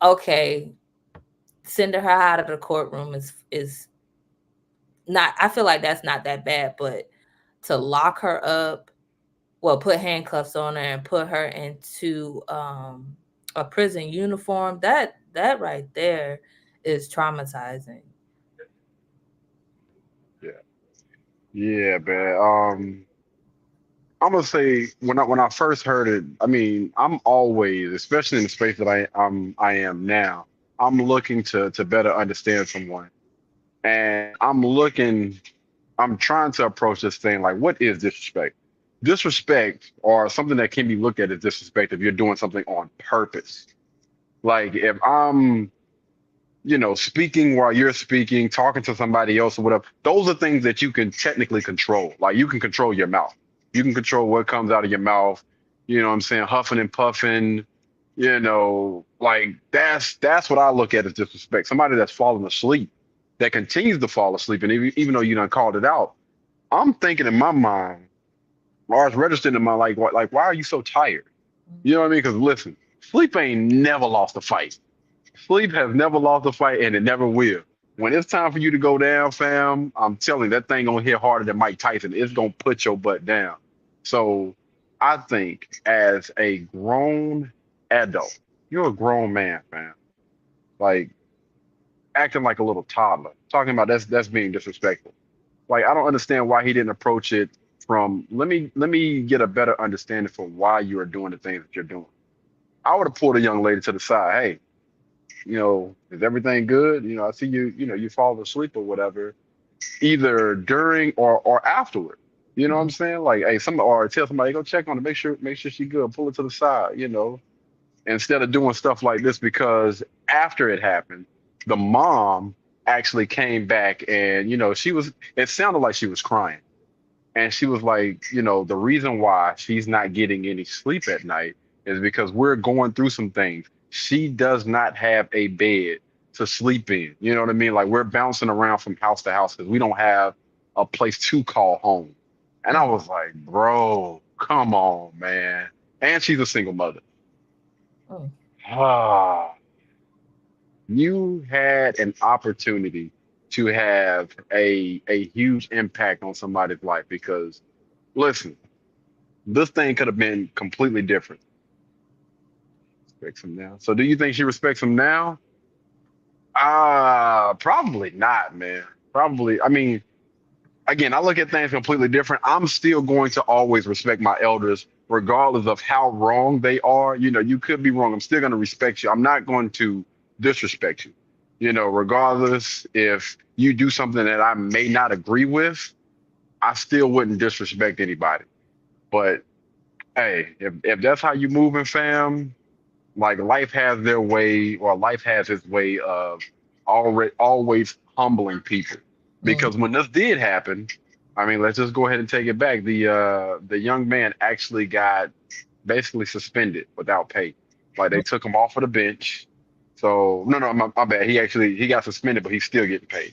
okay, sending her out of the courtroom is not, I feel like that's not that bad, but to lock her up, well, put handcuffs on her and put her into a prison uniform, that right there is traumatizing. Yeah, man. I'm gonna say when I first heard it, I mean, I'm always, especially in the space that I am now, I'm looking to better understand someone. And I'm trying to approach this thing like, what is disrespect? Disrespect, or something that can be looked at as disrespect, if you're doing something on purpose. Like if I'm, speaking while you're speaking, talking to somebody else or whatever, those are things that you can technically control. Like you can control your mouth. You can control what comes out of your mouth. You know what I'm saying? Huffing and puffing, like that's what I look at as disrespect. Somebody that's falling asleep, that continues to fall asleep. And even though you done called it out, I'm thinking in my mind, or it's registered in my like, why are you so tired? You know what I mean? Because listen, sleep ain't never lost a fight. Sleep has never lost a fight, and it never will. When it's time for you to go down, fam, I'm telling you, that thing gonna hit harder than Mike Tyson. It's gonna put your butt down. So I think as a grown adult, you're a grown man, fam. Like acting like a little toddler. Talking about that's being disrespectful. Like I don't understand why he didn't approach it from let me get a better understanding for why you are doing the things that you're doing. I would have pulled a young lady to the side. Hey, is everything good? I see you fall asleep or whatever, either during or afterward. You know what I'm saying? Like, hey, or tell somebody, go check on her, make sure she's good, pull her to the side, instead of doing stuff like this, because after it happened, the mom actually came back and, it sounded like she was crying. And she was like, the reason why she's not getting any sleep at night is because we're going through some things. She does not have a bed to sleep in. You know what I mean? Like we're bouncing around from house to house because we don't have a place to call home. And I was like, bro, come on, man. And she's a single mother. Oh. Ah, you had an opportunity to have a huge impact on somebody's life, because listen, this thing could have been completely different. Respects him now. So do you think she respects him now? Probably not, man. Probably. I mean, again, I look at things completely different. I'm still going to always respect my elders, regardless of how wrong they are. You could be wrong. I'm still going to respect you. I'm not going to disrespect you. Regardless if you do something that I may not agree with, I still wouldn't disrespect anybody. But hey, if that's how you moving, fam, like life has their way, or life has its way of always humbling people. Because when this did happen, I mean, let's just go ahead and take it back. The young man actually got basically suspended without pay. Like they took him off of the bench. So no, my bad. He got suspended, but he's still getting paid.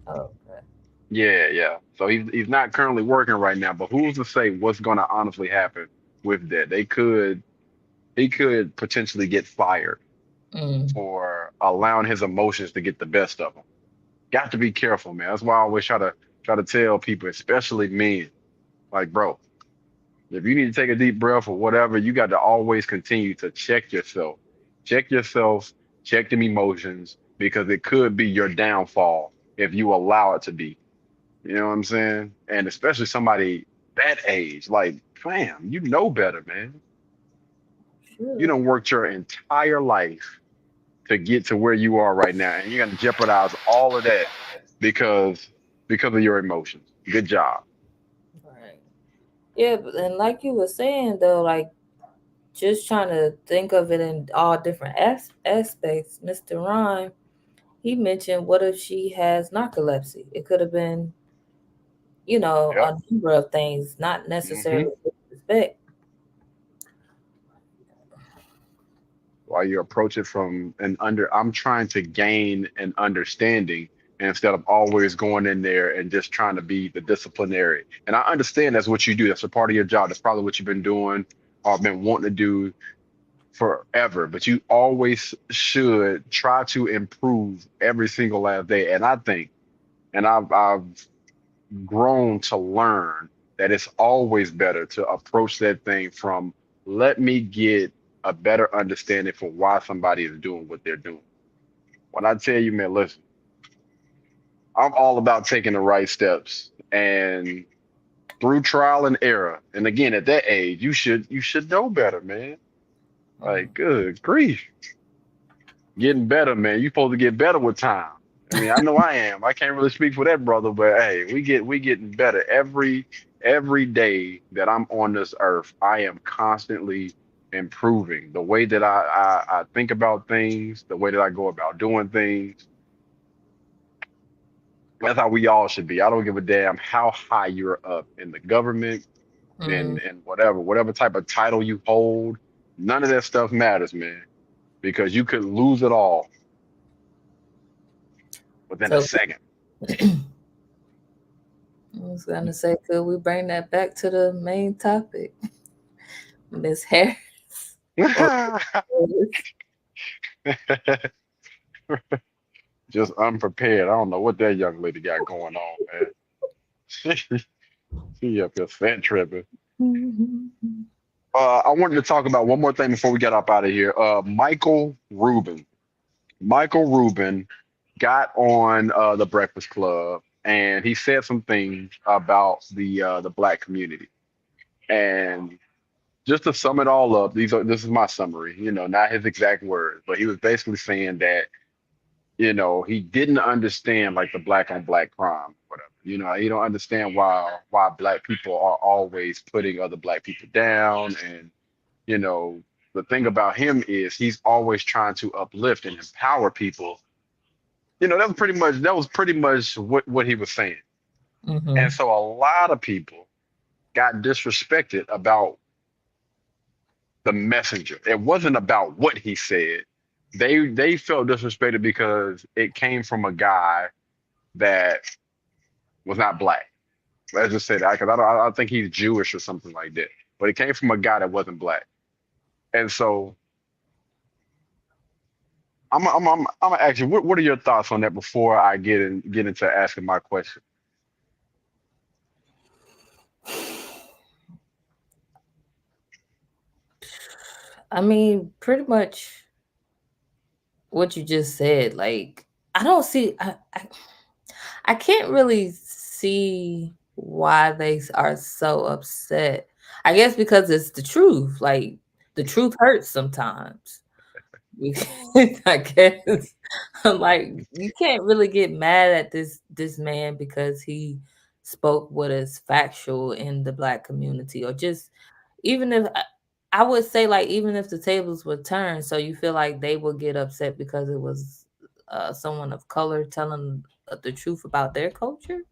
Oh, okay. Yeah. So he's not currently working right now. But who's to say what's going to honestly happen with that? He could potentially get fired for allowing his emotions to get the best of him. Got to be careful, man. That's why I always try to tell people, especially men, like, bro, if you need to take a deep breath or whatever, you got to always continue to check yourself. Check yourself, check them emotions, because it could be your downfall if you allow it to be. You know what I'm saying? And especially somebody that age, like, fam, you know better, man. You don't work your entire life to get to where you are right now, and you're gonna jeopardize all of that because of your emotions. Good job. Right. Yeah, and like you were saying though, like just trying to think of it in all different aspects. Mr. Ron, he mentioned, what if she has narcolepsy? It could have been, a number of things, not necessarily disrespect. While you approach it from I'm trying to gain an understanding, instead of always going in there and just trying to be the disciplinary. And I understand that's what you do. That's a part of your job. That's probably what you've been doing or been wanting to do forever. But you always should try to improve every single last day. And I think, and I've grown to learn that it's always better to approach that thing from let me get a better understanding for why somebody is doing what they're doing. When I tell you, man, listen, I'm all about taking the right steps and through trial and error. And again, at that age, you should know better, man. Like, good grief. Getting better, man. You're supposed to get better with time. I mean, I know I am. I can't really speak for that brother, but hey, we getting better every day that I'm on this earth. I am constantly improving the way that I think about things, the way that I go about doing things. That's how we all should be. I don't give a damn how high you're up in the government and whatever type of title you hold. None of that stuff matters, man, because you could lose it all within a second. I was gonna say, could we bring that back to the main topic, Miss Harris? Just unprepared. I don't know what that young lady got going on, man. She up here fat tripping. I wanted to talk about one more thing before we get up out of here. Michael Rubin. Michael Rubin got on the Breakfast Club and he said some things about the Black community. And just to sum it all up, this is my summary, not his exact words, but he was basically saying that, he didn't understand like the Black on Black crime, whatever. He don't understand why Black people are always putting other Black people down. And, the thing about him is he's always trying to uplift and empower people. That was pretty much what he was saying. Mm-hmm. And so a lot of people got disrespected about the messenger. It wasn't about what he said. They felt disrespected because it came from a guy that was not Black. Let's just say that, because I don't think he's Jewish or something like that. But it came from a guy that wasn't Black. And so I'm gonna ask you, what are your thoughts on that before I get into asking my question? I mean, pretty much what you just said. Like, I don't see, I can't really see why they are so upset. I guess because it's the truth. Like, the truth hurts sometimes. I guess. Like, you can't really get mad at this man because he spoke what is factual in the Black community, or just even if I would say, like, even if the tables were turned, so you feel like they would get upset because it was someone of color telling the truth about their culture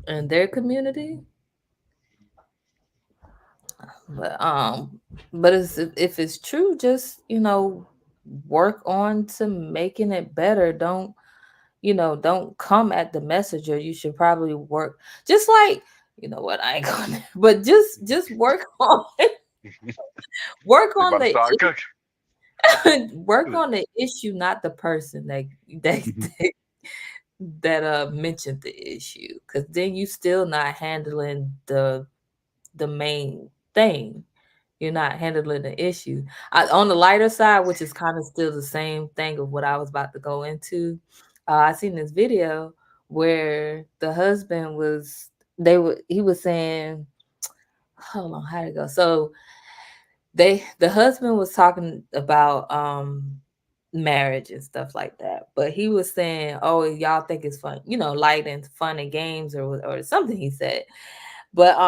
and their community. But if it's true, just work on to making it better. Don't come at the messenger. You should probably work just like, what, I ain't gonna, but just work on work on the work on the issue, not the person that mentioned the issue, because then you still not handling the main thing. You're not handling the issue. On the lighter side, which is kind of still the same thing of what I was about to go into, I seen this video where the husband he was saying, hold on, how'd it go? So the husband was talking about marriage and stuff like that, but he was saying, oh, y'all think it's fun, light and fun and games or something he said. But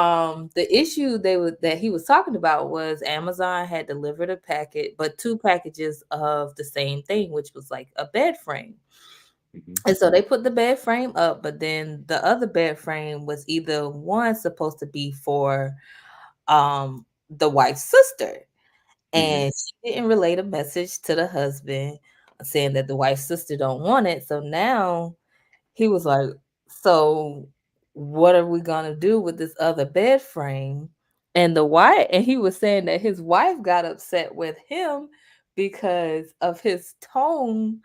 the issue that he was talking about was Amazon had delivered a packet, but 2 packages of the same thing, which was like a bed frame. Mm-hmm. And so they put the bed frame up, but then the other bed frame was either one supposed to be for the wife's sister. And she didn't relay a message to the husband saying that the wife's sister don't want it. So now he was like, so what are we gonna do with this other bed frame? And he was saying that his wife got upset with him because of his tone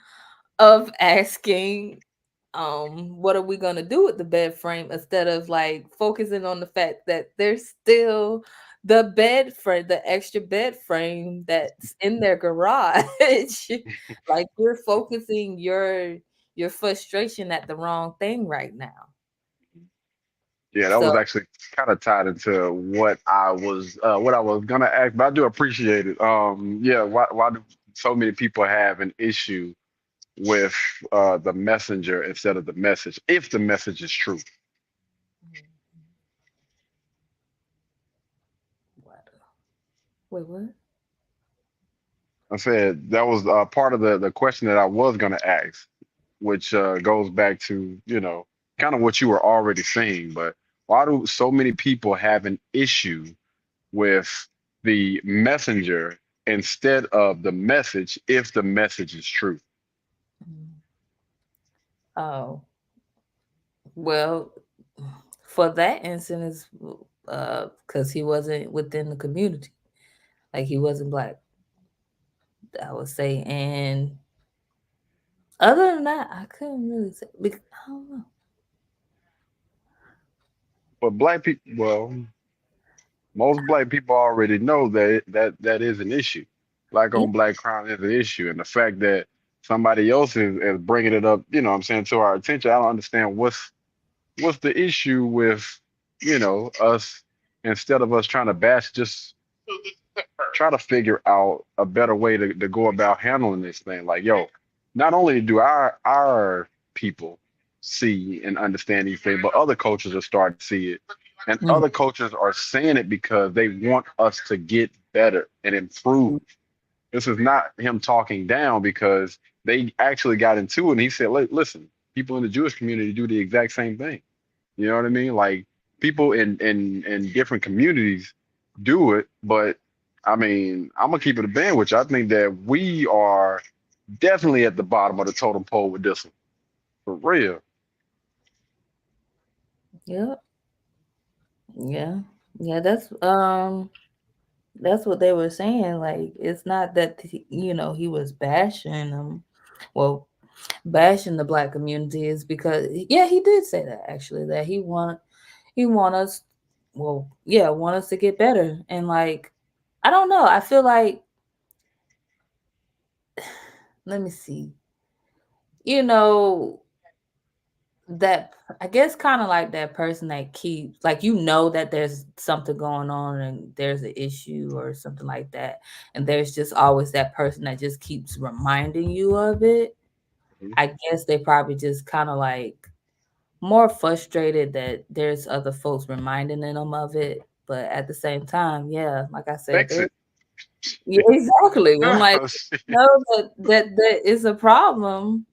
of asking, what are we gonna do with the bed frame, instead of like focusing on the fact that there's still the extra bed frame that's in their garage. Like, you're focusing your frustration at the wrong thing right now. Yeah, that was So actually kind of tied into what I was gonna ask, but I do appreciate it. Yeah, why do so many people have an issue with the messenger instead of the message, if the message is true? wait, what? I said that was part of the question that I was gonna ask, which goes back to, kind of what you were already saying. But why do so many people have an issue with the messenger instead of the message if the message is true? Oh, well, for that instance, because he wasn't within the community, like he wasn't black, I would say. And other than that, I couldn't really say. I don't know. But black people, well, most black people already know that is an issue. Black Yeah. on black crime is an issue, and the fact that somebody else is bringing it up, what I'm saying, to our attention, I don't understand what's the issue with, us, instead of us trying to bash, just try to figure out a better way to go about handling this thing. Like, yo, not only do our people see and understand these things, but other cultures are starting to see it. And Mm. other cultures are saying it because they want us to get better and improve. This is not him talking down, because they actually got into it. And he said, listen, people in the Jewish community do the exact same thing. You know what I mean? Like, people in different communities do it, but I mean, I'm gonna keep it a band with you. I think that we are definitely at the bottom of the totem pole with this one, for real. Yeah. Yeah. Yeah. That's what they were saying. Like, it's not that he was bashing them. Well, bashing the black community is because, yeah, he did say that actually, that he want us, well, yeah, want us to get better. And like, I don't know. I feel like, let me see. You know, that I guess kind of like that person that keeps, like, that there's something going on and there's an issue or something like that, and there's just always that person that just keeps reminding you of it. Mhm. I guess they probably just kind of like more frustrated that there's other folks reminding them of it, but at the same time, yeah, like I said, Fix it. yeah, exactly. I'm like, Shit. know that is a problem.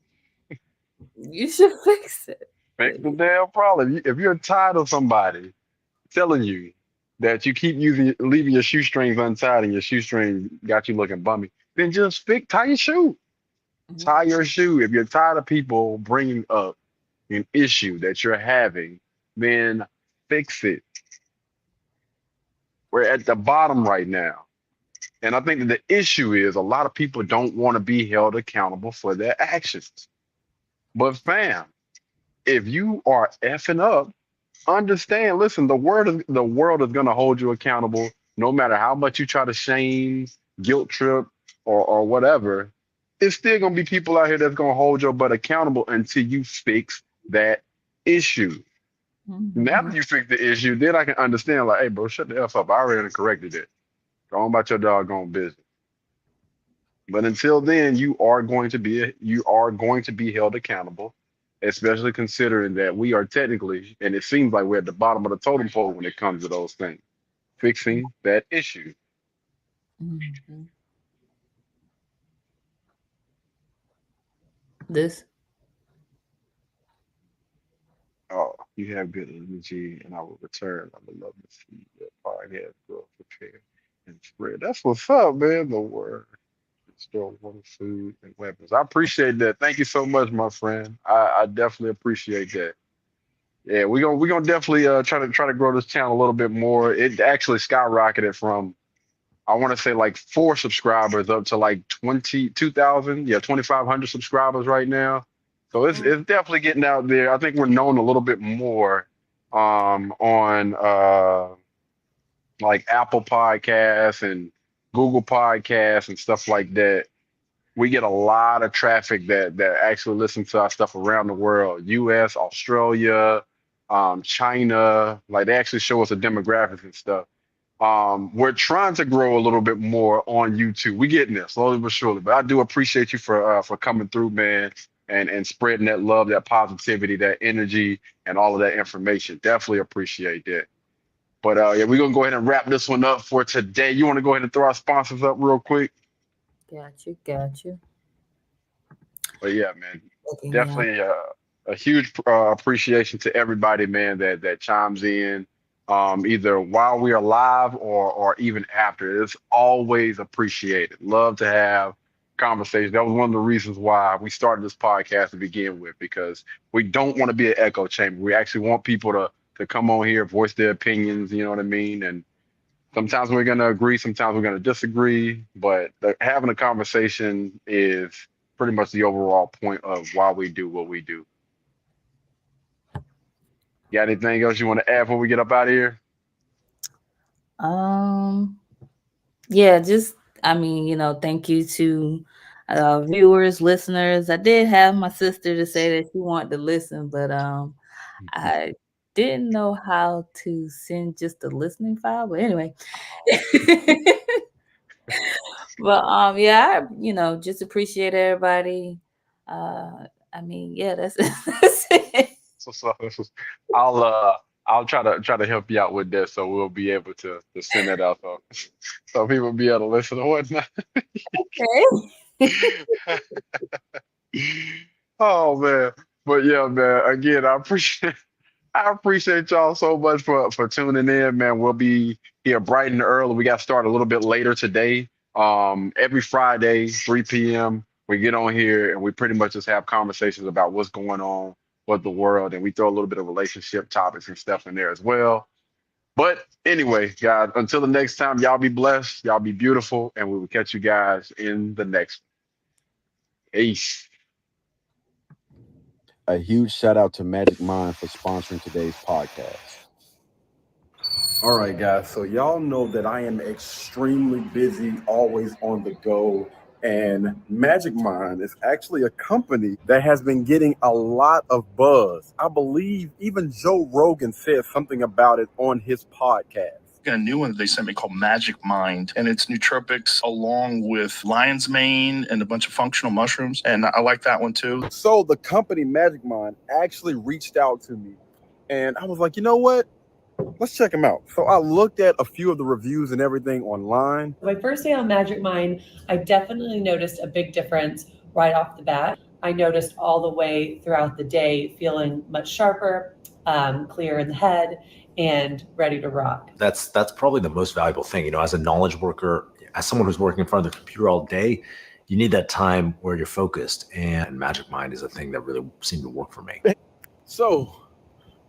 You should fix it. Fix the damn problem. If you're tired of somebody telling you that you keep leaving your shoestrings untied and your shoestring got you looking bummy, then just tie your shoe. Tie your shoe. If you're tired of people bringing up an issue that you're having, then fix it. We're at the bottom right now. And I think that the issue is a lot of people don't want to be held accountable for their actions. But fam, if you are effing up, understand, listen, the world is gonna hold you accountable no matter how much you try to shame, guilt trip, or whatever. It's still gonna be people out here that's gonna hold your butt accountable until you fix that issue. Now that you fix the issue, then I can understand, like, hey bro, shut the F up. I already corrected it. Go on about your doggone business. But until then, you are going to be held accountable, especially considering that we are technically, and it seems like we're at the bottom of the totem pole when it comes to those things. Fixing that issue. Mhm. This. Oh, you have good energy, and I will return. I would love to see your podcast grow, prepare, and spread. That's what's up, man. The word. stolen food and weapons. I appreciate that. Thank you so much, my friend. I definitely appreciate that. Yeah, we gonna definitely try to grow this channel a little bit more. It actually skyrocketed from I want to say like 4 subscribers up to like 22,000, yeah, 2,500 subscribers right now. So it's definitely getting out there. I think we're known a little bit more on like Apple Podcasts and Google Podcasts and stuff like that. We get a lot of traffic that actually listen to our stuff around the world, US, Australia, China. Like they actually show us the demographics and stuff. We're trying to grow a little bit more on YouTube. We getting there slowly but surely. But I do appreciate you for coming through, man, and spreading that love, that positivity, that energy, and all of that information. Definitely appreciate that. But yeah, we're gonna go ahead and wrap this one up for today. You want to go ahead and throw our sponsors up real quick? Got you. But yeah, man, Okay, definitely a huge appreciation to everybody, man, that chimes in, either while we are live or even after. It's always appreciated. Love to have conversations. That was one of the reasons why we started this podcast to begin with, because we don't want to be an echo chamber. We actually want people to come on here, voice their opinions, you know what I mean? And sometimes we're going to agree, sometimes we're going to disagree, but having a conversation is pretty much the overall point of why we do what we do. Got anything else you want to add before we get up out of here? Yeah, just thank you to viewers, listeners. I did have my sister to say that she wanted to listen, but I didn't know how to send just a listening file. But anyway. But yeah, I just appreciate everybody. Yeah, that's it. So I'll try to help you out with that, so we'll be able to send that out so people will be able to listen or whatnot. Okay. Oh man, but yeah, man. Again, I appreciate y'all so much for tuning in, man. We'll be here bright and early. We got started a little bit later today. Every Friday, 3 p.m. we get on here and we pretty much just have conversations about what's going on with the world, and we throw a little bit of relationship topics and stuff in there as well. But anyway, guys, until the next time, y'all be blessed, y'all be beautiful, and we will catch you guys in the next one. Peace. A huge shout out to Magic Mind for sponsoring today's podcast. All right, guys. So y'all know that I am extremely busy, always on the go. And Magic Mind is actually a company that has been getting a lot of buzz. I believe even Joe Rogan said something about it on his podcast. A new one that they sent me called Magic Mind, and it's nootropics along with lion's mane and a bunch of functional mushrooms, and I like that one too. So the company Magic Mind actually reached out to me, and I was like, you know what? Let's check them out. So I looked at a few of the reviews and everything online. My first day on Magic Mind, I definitely noticed a big difference right off the bat. I noticed all the way throughout the day feeling much sharper, clear in the head, and ready to rock. That's probably the most valuable thing. As a knowledge worker, as someone who's working in front of the computer all day, you need that time where you're focused. And Magic Mind is a thing that really seemed to work for me. So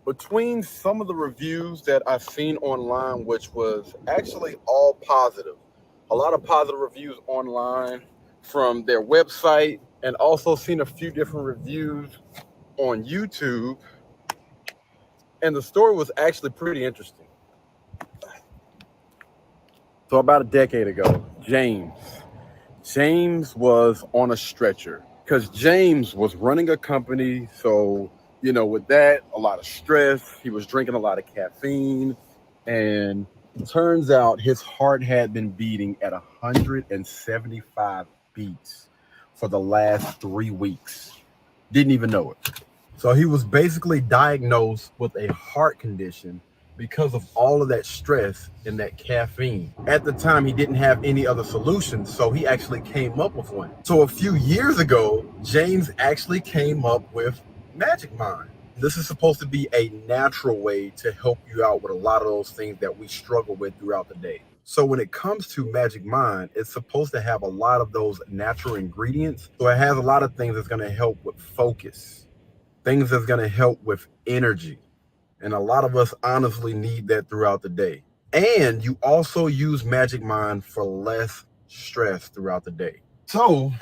between some of the reviews that I've seen online, which was actually all positive, a lot of positive reviews online from their website, and also seen a few different reviews on YouTube. And the story was actually pretty interesting. So about a decade ago, James was on a stretcher because James was running a company. So, with that, a lot of stress. He was drinking a lot of caffeine. And it turns out his heart had been beating at 175 beats for the last 3 weeks. Didn't even know it. So he was basically diagnosed with a heart condition because of all of that stress and that caffeine. At the time, he didn't have any other solutions, so he actually came up with one. So a few years ago, James actually came up with Magic Mind. This is supposed to be a natural way to help you out with a lot of those things that we struggle with throughout the day. So when it comes to Magic Mind, it's supposed to have a lot of those natural ingredients. So it has a lot of things that's going to help with focus, things that's going to help with energy. And a lot of us honestly need that throughout the day. And you also use Magic Mind for less stress throughout the day. So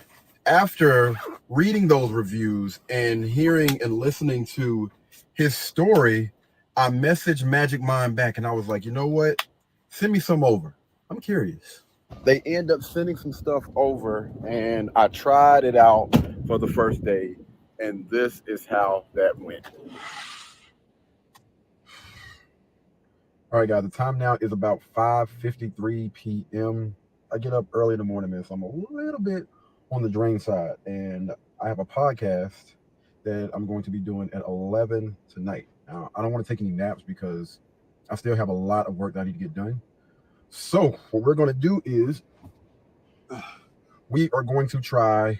after reading those reviews and hearing and listening to his story, I messaged Magic Mind back and I was like, you know what? Send me some over. I'm curious. They end up sending some stuff over and I tried it out for the first day. And this is how that went. All right, guys, the time now is about 5:53 p.m. I get up early in the morning, man, so I'm a little bit on the drain side. And I have a podcast that I'm going to be doing at 11 tonight. Now, I don't want to take any naps because I still have a lot of work that I need to get done. So what we're going to do is we are going to try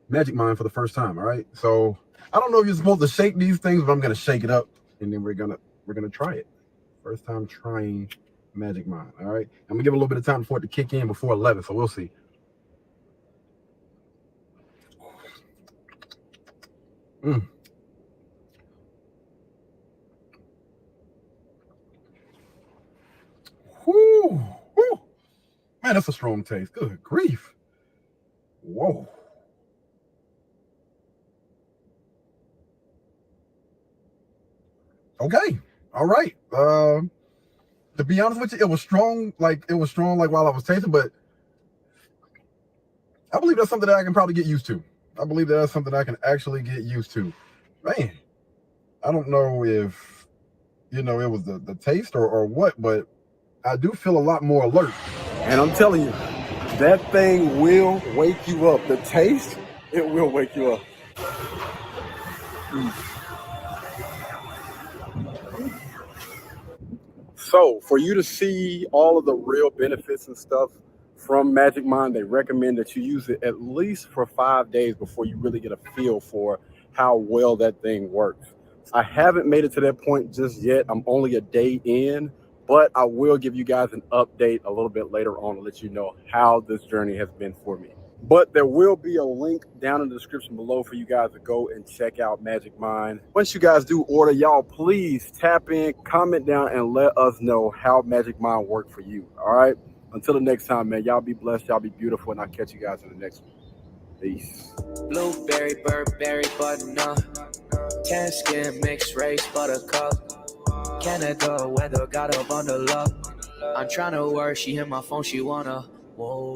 Magic Mind for the first time, all right? So I don't know if you're supposed to shake these things, but I'm going to shake it up, and then we're gonna try it. First time trying Magic Mind, all right? I'm going to give a little bit of time for it to kick in before 11, so we'll see. Whoo, whoo. Man, that's a strong taste. Good grief. Whoa. Okay. All right. To be honest with you, it was strong like while I was tasting, but I believe that's something that I can probably get used to. I believe that's something I can actually get used to. Man, I don't know if, it was the taste or what, but I do feel a lot more alert. And I'm telling you, that thing will wake you up. The taste, it will wake you up. So for you to see all of the real benefits and stuff from Magic Mind, they recommend that you use it at least for 5 days before you really get a feel for how well that thing works. I haven't made it to that point just yet. I'm only a day in, but I will give you guys an update a little bit later on to let you know how this journey has been for me. But there will be a link down in the description below for you guys to go and check out Magic Mind. Once you guys do order, y'all please tap in, comment down, and let us know how Magic Mind worked for you. All right? Until the next time, man, y'all be blessed, y'all be beautiful, and I'll catch you guys in the next one. Peace. Blueberry, Burberry, button-up. Tan skin, mixed race, buttercup. Canada weather, got a bundle up. I'm tryna work, she hit my phone, she wanna. Whoa.